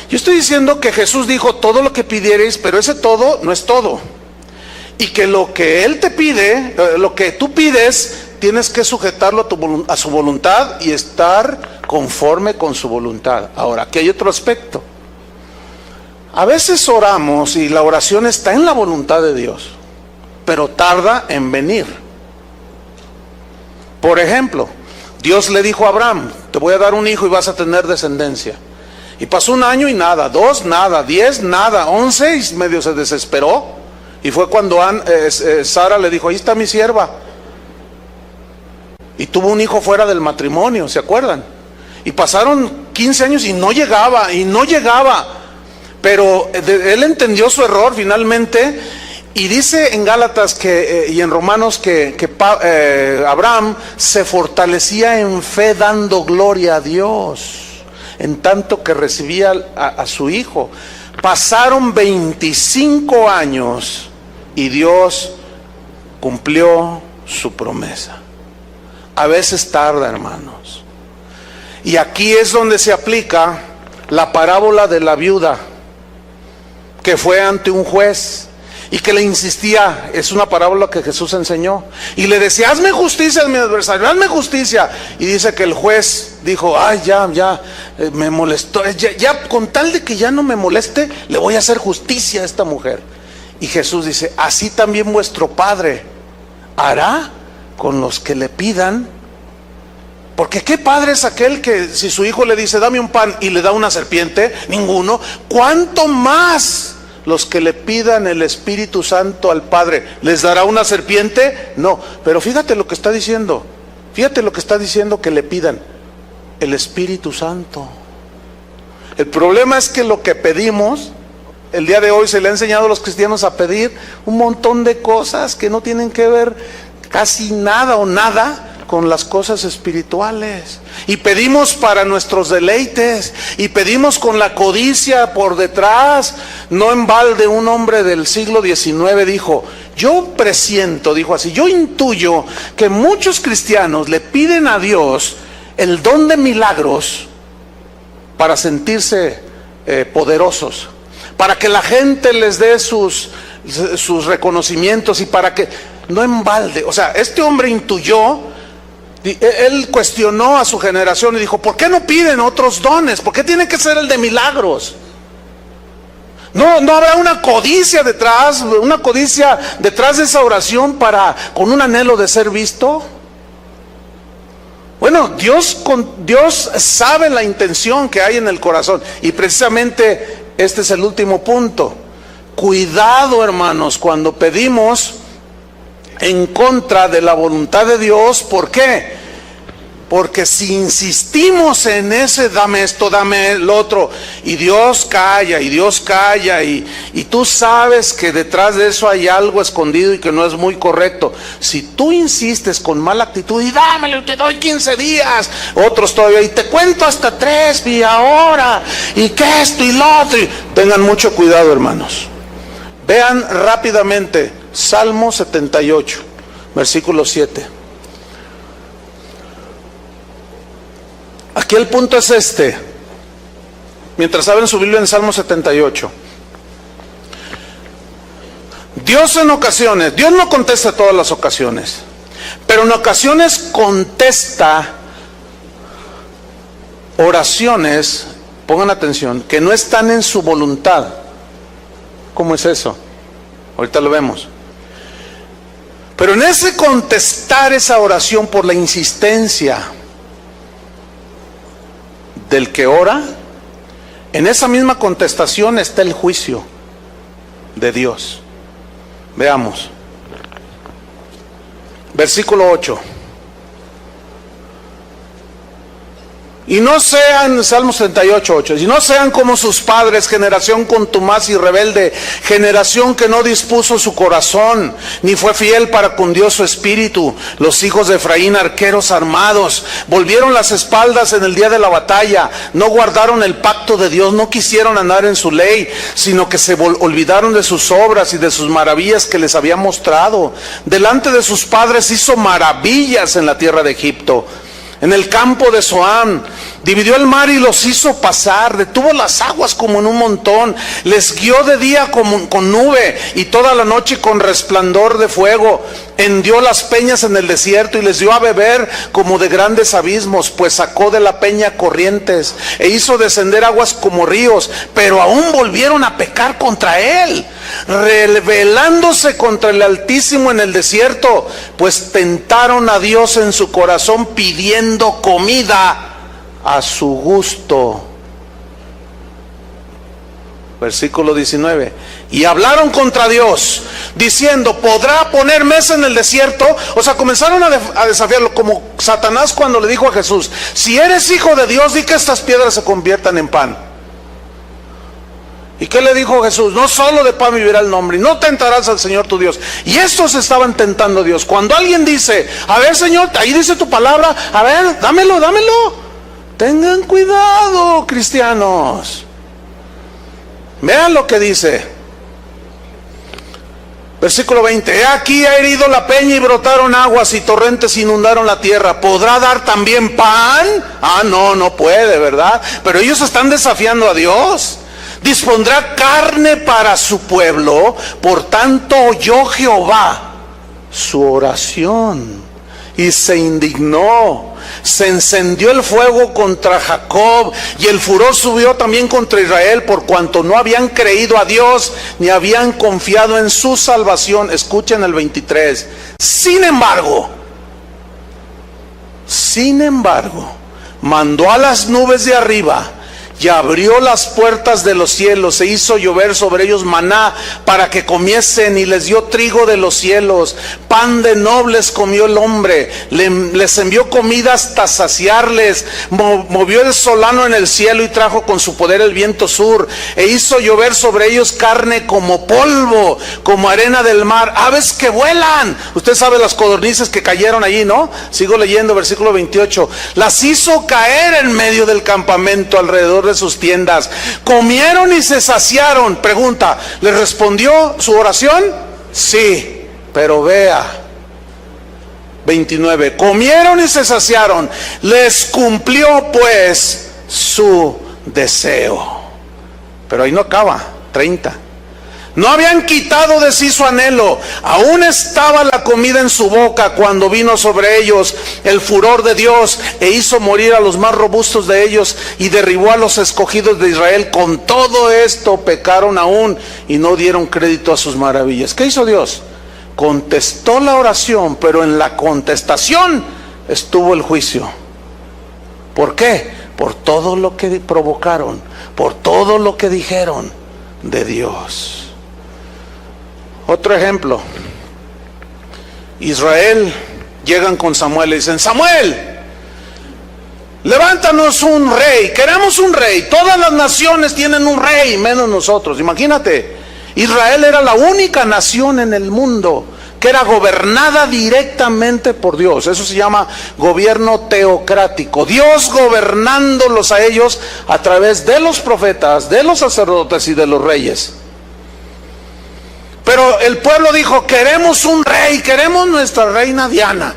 Yo estoy diciendo que Jesús dijo, todo lo que pidiereis, pero ese todo no es todo. Y que lo que Él te pide, lo que tú pides, tienes que sujetarlo a su voluntad y estar conforme con su voluntad. Ahora, aquí hay otro aspecto. A veces oramos y la oración está en la voluntad de Dios, pero tarda en venir. Por ejemplo, Dios le dijo a Abraham, te voy a dar un hijo y vas a tener descendencia. Y pasó 1 año y nada, 2 nada, 10 nada, 11 y medio se desesperó. Y fue cuando Sara le dijo, ahí está mi sierva. Y tuvo un hijo fuera del matrimonio, ¿se acuerdan? Y pasaron 15 años y no llegaba. Pero él entendió su error finalmente. Y dice en Gálatas y en Romanos que Abraham se fortalecía en fe dando gloria a Dios, en tanto que recibía a su hijo. Pasaron 25 años y Dios cumplió su promesa. A veces tarda, hermanos. Y aquí es donde se aplica la parábola de la viuda que fue ante un juez y que le insistía. Es una parábola que Jesús enseñó y le decía, hazme justicia a mi adversario, hazme justicia. Y dice que el juez dijo, ay, ya me molestó, ya con tal de que ya no me moleste, le voy a hacer justicia a esta mujer. Y Jesús dice, así también vuestro Padre hará con los que le pidan. Porque ¿qué padre es aquel que si su hijo le dice, dame un pan, y le da una serpiente? Ninguno. ¿Cuánto más los que le pidan el Espíritu Santo al Padre, les dará una serpiente? No, pero fíjate lo que está diciendo. Fíjate lo que está diciendo que le pidan: el Espíritu Santo. El problema es que lo que pedimos, el día de hoy se le ha enseñado a los cristianos a pedir un montón de cosas que no tienen que ver casi nada o nada con las cosas espirituales. Y pedimos para nuestros deleites, y pedimos con la codicia por detrás. No en balde un hombre del siglo XIX dijo, yo presiento, dijo así, yo intuyo que muchos cristianos le piden a Dios el don de milagros para sentirse poderosos, para que la gente les dé sus reconocimientos, y para que, no en balde, o sea, este hombre intuyó. Él cuestionó a su generación y dijo, ¿por qué no piden otros dones? ¿Por qué tiene que ser el de milagros? ¿No habrá una codicia detrás de esa oración con un anhelo de ser visto? Bueno, Dios sabe la intención que hay en el corazón, y precisamente este es el último punto. Cuidado, hermanos, cuando pedimos en contra de la voluntad de Dios. ¿Por qué? Porque si insistimos en ese dame esto, dame el otro, y Dios calla, y tú sabes que detrás de eso hay algo escondido y que no es muy correcto. Si tú insistes con mala actitud y dámelo, te doy 15 días, otros todavía, y te cuento hasta 3 y ahora, y que esto y lo otro. Tengan mucho cuidado, hermanos. Vean rápidamente Salmo 78, versículo 7. Aquí el punto es este. Mientras abren su Biblia en Salmo 78. Dios en ocasiones, Dios no contesta todas las ocasiones, pero en ocasiones contesta oraciones, pongan atención, que no están en su voluntad. ¿Cómo es eso? Ahorita lo vemos. Pero en ese contestar esa oración por la insistencia del que ora, en esa misma contestación está el juicio de Dios. Veamos. Versículo 8. Y no sean, Salmos 38, 8, y no sean como sus padres, generación contumaz y rebelde, generación que no dispuso su corazón, ni fue fiel para con Dios su espíritu. Los hijos de Efraín, arqueros armados, volvieron las espaldas en el día de la batalla, no guardaron el pacto de Dios, no quisieron andar en su ley, sino que se olvidaron de sus obras y de sus maravillas que les había mostrado. Delante de sus padres hizo maravillas en la tierra de Egipto. En el campo de Zoán, dividió el mar y los hizo pasar, detuvo las aguas como en un montón, les guió de día con nube y toda la noche con resplandor de fuego, hendió las peñas en el desierto y les dio a beber como de grandes abismos, pues sacó de la peña corrientes e hizo descender aguas como ríos, pero aún volvieron a pecar contra él, rebelándose contra el Altísimo en el desierto, pues tentaron a Dios en su corazón pidiendo comida a su gusto. Versículo 19. Y hablaron contra Dios, diciendo, ¿podrá poner mesa en el desierto? O sea, comenzaron a desafiarlo, como Satanás cuando le dijo a Jesús, si eres hijo de Dios, di que estas piedras se conviertan en pan. ¿Y qué le dijo Jesús? No solo de pan vivirá el hombre, y no tentarás al Señor tu Dios. Y estos estaban tentando a Dios. Cuando alguien dice, a ver, Señor, ahí dice tu palabra, a ver, dámelo. Tengan cuidado, cristianos. Vean lo que dice. Versículo 20. He aquí ha herido la peña y brotaron aguas y torrentes inundaron la tierra. ¿Podrá dar también pan? No puede, ¿verdad? Pero ellos están desafiando a Dios. Dispondrá carne para su pueblo. Por tanto oyó Jehová su oración y se indignó. Se encendió el fuego contra Jacob y el furor subió también contra Israel, por cuanto no habían creído a Dios ni habían confiado en su salvación. Escuchen el 23. Sin embargo, mandó a las nubes de arriba y abrió las puertas de los cielos, e hizo llover sobre ellos maná para que comiesen, y les dio trigo de los cielos, pan de nobles comió el hombre, les envió comida hasta saciarles, movió el solano en el cielo y trajo con su poder el viento sur, e hizo llover sobre ellos carne como polvo, como arena del mar, aves que vuelan. Usted sabe las codornices que cayeron allí, ¿no? Sigo leyendo, versículo 28. Las hizo caer en medio del campamento, alrededor de sus tiendas. Comieron y se saciaron. Pregunta, ¿les respondió su oración? Sí, pero vea 29. Comieron y se saciaron, les cumplió pues su deseo. Pero ahí no acaba. 30. No habían quitado de sí su anhelo, aún estaba la comida en su boca cuando vino sobre ellos el furor de Dios, e hizo morir a los más robustos de ellos y derribó a los escogidos de Israel. Con todo esto pecaron aún y no dieron crédito a sus maravillas. ¿Qué hizo Dios? Contestó la oración, pero en la contestación estuvo el juicio. ¿Por qué? Por todo lo que provocaron, por todo lo que dijeron de Dios. Otro ejemplo. Israel, llegan con Samuel y dicen: Samuel, levántanos un rey, queremos un rey. Todas las naciones tienen un rey, menos nosotros. Imagínate, Israel era la única nación en el mundo que era gobernada directamente por Dios. Eso se llama gobierno teocrático. Dios gobernándolos a ellos a través de los profetas, de los sacerdotes y de los reyes. Pero el pueblo dijo: queremos un rey, queremos nuestra reina Diana.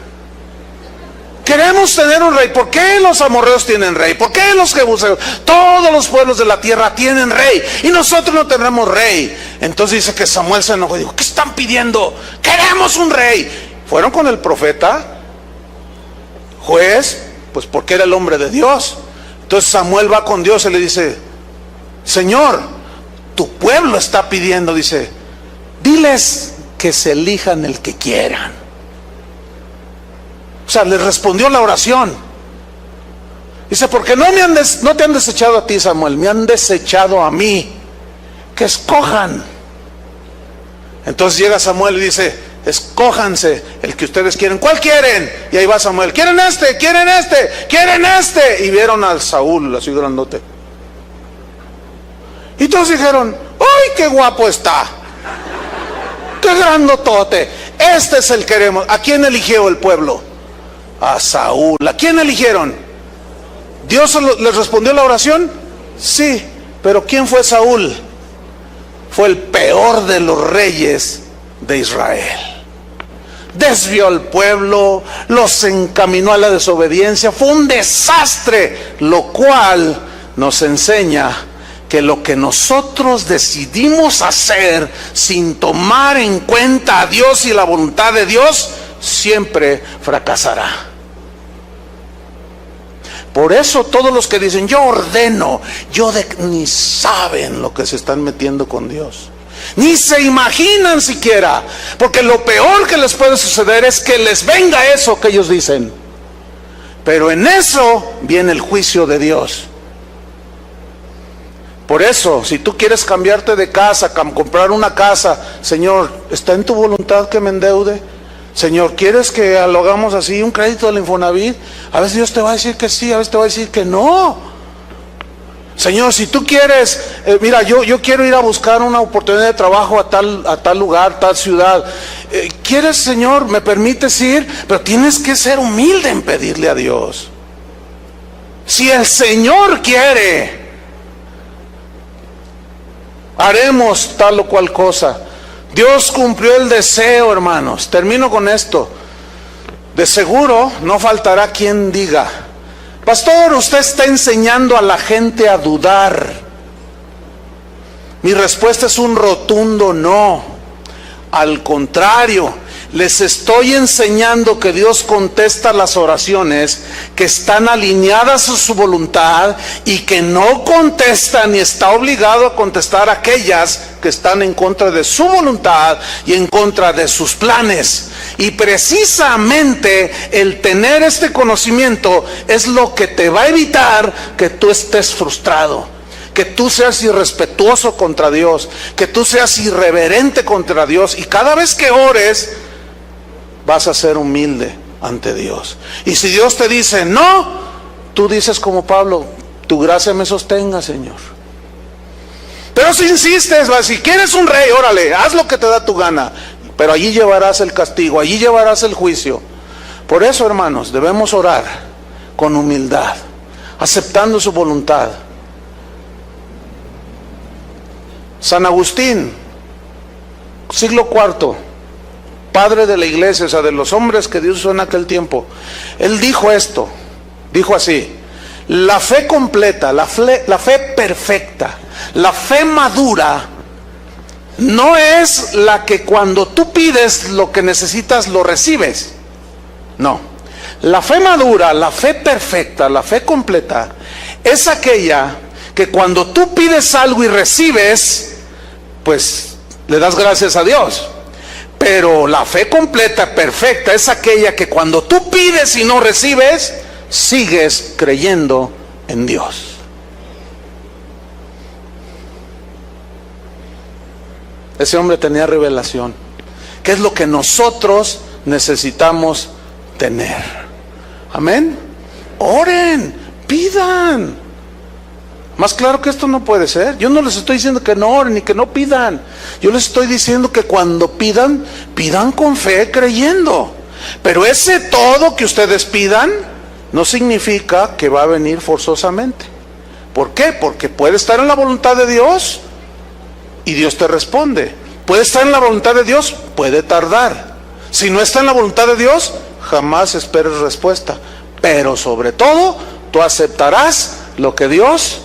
Queremos tener un rey. ¿Por qué los amorreos tienen rey? ¿Por qué los jebuseos? Todos los pueblos de la tierra tienen rey y nosotros no tenemos rey. Entonces dice que Samuel se enojó y dijo: ¿qué están pidiendo? Queremos un rey. Fueron con el profeta, juez, pues porque era el hombre de Dios. Entonces Samuel va con Dios y le dice: Señor, tu pueblo está pidiendo, dice, diles que se elijan el que quieran. O sea, le respondió la oración. Dice: porque no te han desechado a ti, Samuel, me han desechado a mí. Que escojan. Entonces llega Samuel y dice: escójanse el que ustedes quieren. ¿Cuál quieren? Y ahí va Samuel: quieren este, quieren este, quieren este. Y vieron al Saúl, así grandote. Y todos dijeron: ¡ay, qué guapo está! ¡Qué grandotote! Este es el que queremos. ¿A quién eligió el pueblo? A Saúl. ¿A quién eligieron? ¿Dios les respondió la oración? Sí, pero ¿quién fue Saúl? Fue el peor de los reyes de Israel. Desvió al pueblo, los encaminó a la desobediencia. Fue un desastre, lo cual nos enseña que lo que nosotros decidimos hacer sin tomar en cuenta a Dios y la voluntad de Dios siempre fracasará. Por eso todos los que dicen: yo ordeno, ni saben lo que se están metiendo con Dios, ni se imaginan siquiera, porque lo peor que les puede suceder es que les venga eso que ellos dicen, pero en eso viene el juicio de Dios. Por eso, si tú quieres cambiarte de casa, comprar una casa, Señor, ¿está en tu voluntad que me endeude? Señor, ¿quieres que lo hagamos así, un crédito del Infonavit? A veces Dios te va a decir que sí, a veces te va a decir que no. Señor, si tú quieres, mira, yo quiero ir a buscar una oportunidad de trabajo a tal lugar, tal ciudad. ¿Quieres, Señor? ¿Me permites ir? Pero tienes que ser humilde en pedirle a Dios. Si el Señor quiere, haremos tal o cual cosa. Dios cumplió el deseo, hermanos. Termino con esto. De seguro no faltará quien diga: pastor, usted está enseñando a la gente a dudar. Mi respuesta es un rotundo no. Al contrario, les estoy enseñando que Dios contesta las oraciones que están alineadas a su voluntad y que no contesta ni está obligado a contestar aquellas que están en contra de su voluntad y en contra de sus planes. Y precisamente el tener este conocimiento es lo que te va a evitar que tú estés frustrado, que tú seas irrespetuoso contra Dios, que tú seas irreverente contra Dios. Y cada vez que ores, vas a ser humilde ante Dios. Y si Dios te dice no, tú dices como Pablo: tu gracia me sostenga, Señor. Pero si insistes, si quieres un rey, órale, haz lo que te da tu gana, pero allí llevarás el castigo, allí llevarás el juicio. Por eso, hermanos, debemos orar con humildad, aceptando su voluntad. San Agustín, siglo IV, padre de la iglesia, o sea, de los hombres que Dios usó en aquel tiempo, él dijo esto, dijo así: la fe completa, la fe perfecta, la fe madura, no es la que cuando tú pides lo que necesitas lo recibes. No, la fe madura, la fe perfecta, la fe completa es aquella que cuando tú pides algo y recibes, pues le das gracias a Dios. Pero la fe completa, perfecta, es aquella que cuando tú pides y no recibes, sigues creyendo en Dios. Ese hombre tenía revelación. ¿Qué es lo que nosotros necesitamos tener? Amén. Oren, pidan. Más claro que esto no puede ser. Yo no les estoy diciendo que no oren ni que no pidan. Yo les estoy diciendo que cuando pidan, pidan con fe, creyendo. Pero ese todo que ustedes pidan no significa que va a venir forzosamente. ¿Por qué? Porque puede estar en la voluntad de Dios y Dios te responde. Puede estar en la voluntad de Dios, puede tardar. Si no está en la voluntad de Dios, jamás esperes respuesta. Pero sobre todo, tú aceptarás lo que Dios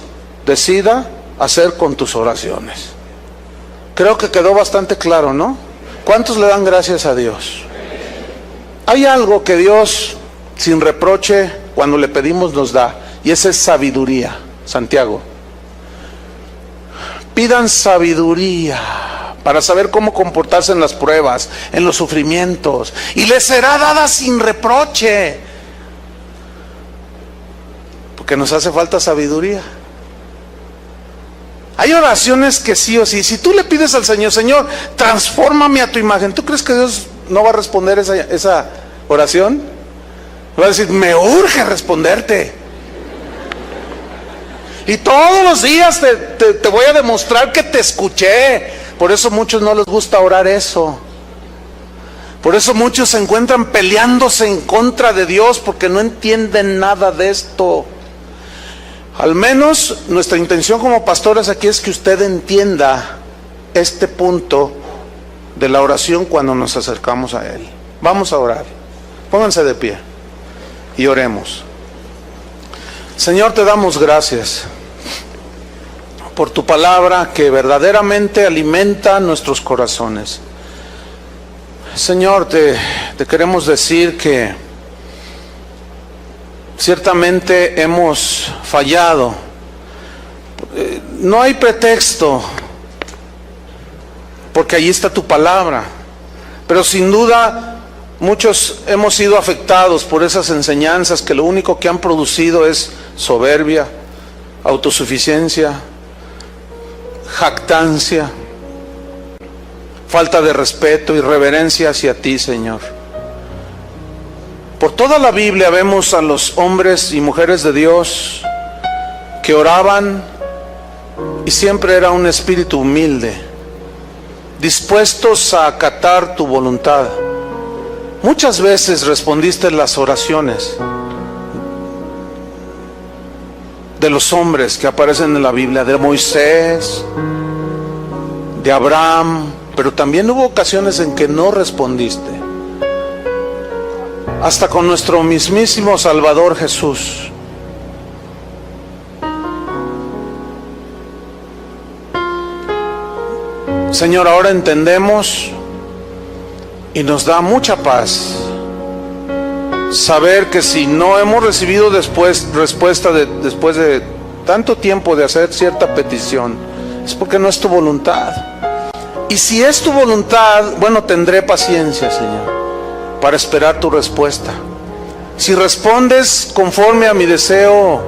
decida hacer con tus oraciones. Creo que quedó bastante claro, ¿no? ¿Cuántos le dan gracias a Dios? Hay algo que Dios, sin reproche, cuando le pedimos nos da, y esa es sabiduría. Santiago: pidan sabiduría para saber cómo comportarse en las pruebas, en los sufrimientos, y les será dada sin reproche. Porque nos hace falta sabiduría. Hay oraciones que sí o sí, si tú le pides al Señor: Señor, transfórmame a tu imagen, ¿tú crees que Dios no va a responder esa oración? Va a decir: me urge responderte. Y todos los días te voy a demostrar que te escuché. Por eso a muchos no les gusta orar eso. Por eso muchos se encuentran peleándose en contra de Dios, porque no entienden nada de esto. Al menos nuestra intención como pastores aquí es que usted entienda este punto de la oración cuando nos acercamos a Él. Vamos a orar. Pónganse de pie y oremos. Señor, te damos gracias por tu palabra que verdaderamente alimenta nuestros corazones. Señor, te queremos decir que ciertamente hemos fallado. No hay pretexto, porque allí está tu palabra. Pero sin duda muchos hemos sido afectados por esas enseñanzas que lo único que han producido es soberbia, autosuficiencia, jactancia, falta de respeto y reverencia hacia ti, Señor. Por toda la Biblia vemos a los hombres y mujeres de Dios que oraban, y siempre era un espíritu humilde, dispuestos a acatar tu voluntad. Muchas veces respondiste las oraciones de los hombres que aparecen en la Biblia, de Moisés, de Abraham, pero también hubo ocasiones en que no respondiste. Hasta con nuestro mismísimo Salvador Jesús. Señor, ahora entendemos y nos da mucha paz saber que si no hemos recibido respuesta después de tanto tiempo de hacer cierta petición, es porque no es tu voluntad. Y si es tu voluntad, bueno, tendré paciencia, Señor, para esperar tu respuesta. Si respondes conforme a mi deseo,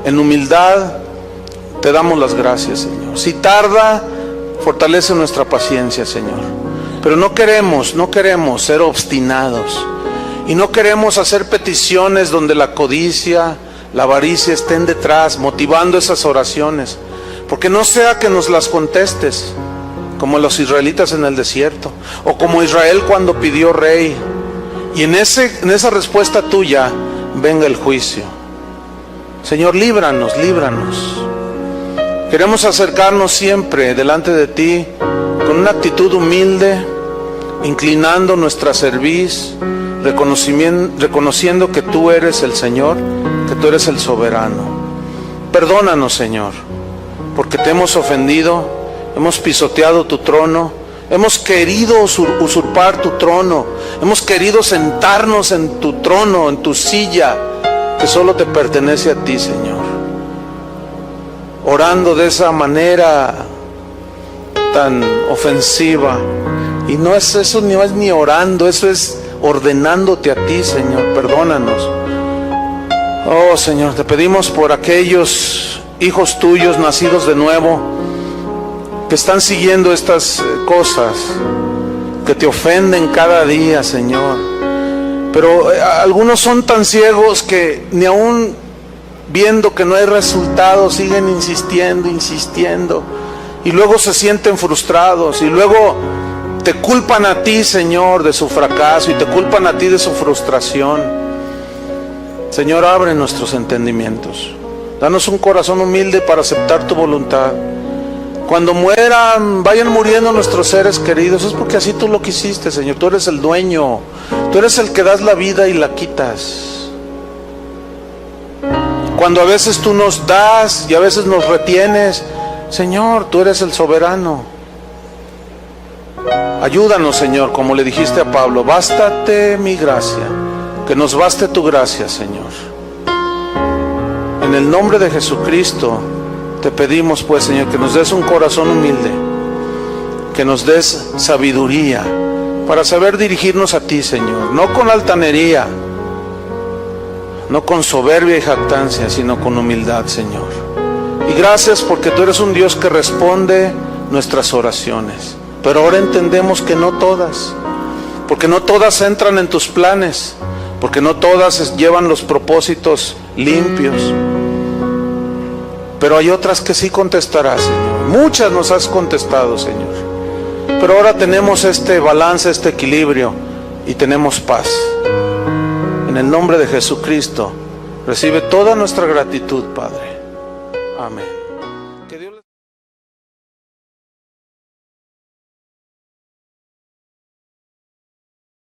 en humildad, te damos las gracias, Señor. Si tarda, fortalece nuestra paciencia, Señor. Pero no queremos ser obstinados. Y no queremos hacer peticiones donde la codicia, la avaricia estén detrás, motivando esas oraciones. Porque no sea que nos las contestes, como los israelitas en el desierto, o como Israel cuando pidió rey, y en esa respuesta tuya venga el juicio. Señor, líbranos. Queremos acercarnos siempre delante de ti con una actitud humilde, inclinando nuestra cerviz, reconociendo que tú eres el Señor, que tú eres el soberano. Perdónanos, Señor, porque te hemos ofendido, hemos pisoteado tu trono, hemos querido usurpar tu trono, hemos querido sentarnos en tu trono, en tu silla, que solo te pertenece a ti, Señor. Orando de esa manera tan ofensiva. Y no es eso, no es ni orando, eso es ordenándote a ti, Señor. Perdónanos. Oh Señor, te pedimos por aquellos hijos tuyos nacidos de nuevo que están siguiendo estas cosas, que te ofenden cada día, Señor. Pero algunos son tan ciegos que ni aún viendo que no hay resultados siguen insistiendo, y luego se sienten frustrados, y luego te culpan a ti, Señor, de su fracaso, y te culpan a ti de su frustración. Señor, abre nuestros entendimientos, danos un corazón humilde para aceptar tu voluntad. Cuando vayan muriendo nuestros seres queridos, es porque así tú lo quisiste, Señor. Tú eres el dueño, tú eres el que das la vida y la quitas. Cuando a veces tú nos das y a veces nos retienes, Señor, tú eres el soberano. Ayúdanos, Señor, como le dijiste a Pablo, bástate mi gracia, que nos baste tu gracia, Señor. En el nombre de Jesucristo te pedimos, pues, Señor, que nos des un corazón humilde, que nos des sabiduría para saber dirigirnos a ti, Señor, no con altanería, no con soberbia y jactancia, sino con humildad, Señor. Y gracias porque tú eres un Dios que responde nuestras oraciones, pero ahora entendemos que no todas, porque no todas entran en tus planes, porque no todas llevan los propósitos limpios. Pero hay otras que sí contestarás, Señor. Muchas nos has contestado, Señor. Pero ahora tenemos este balance, este equilibrio, y tenemos paz. En el nombre de Jesucristo, recibe toda nuestra gratitud, Padre. Amén.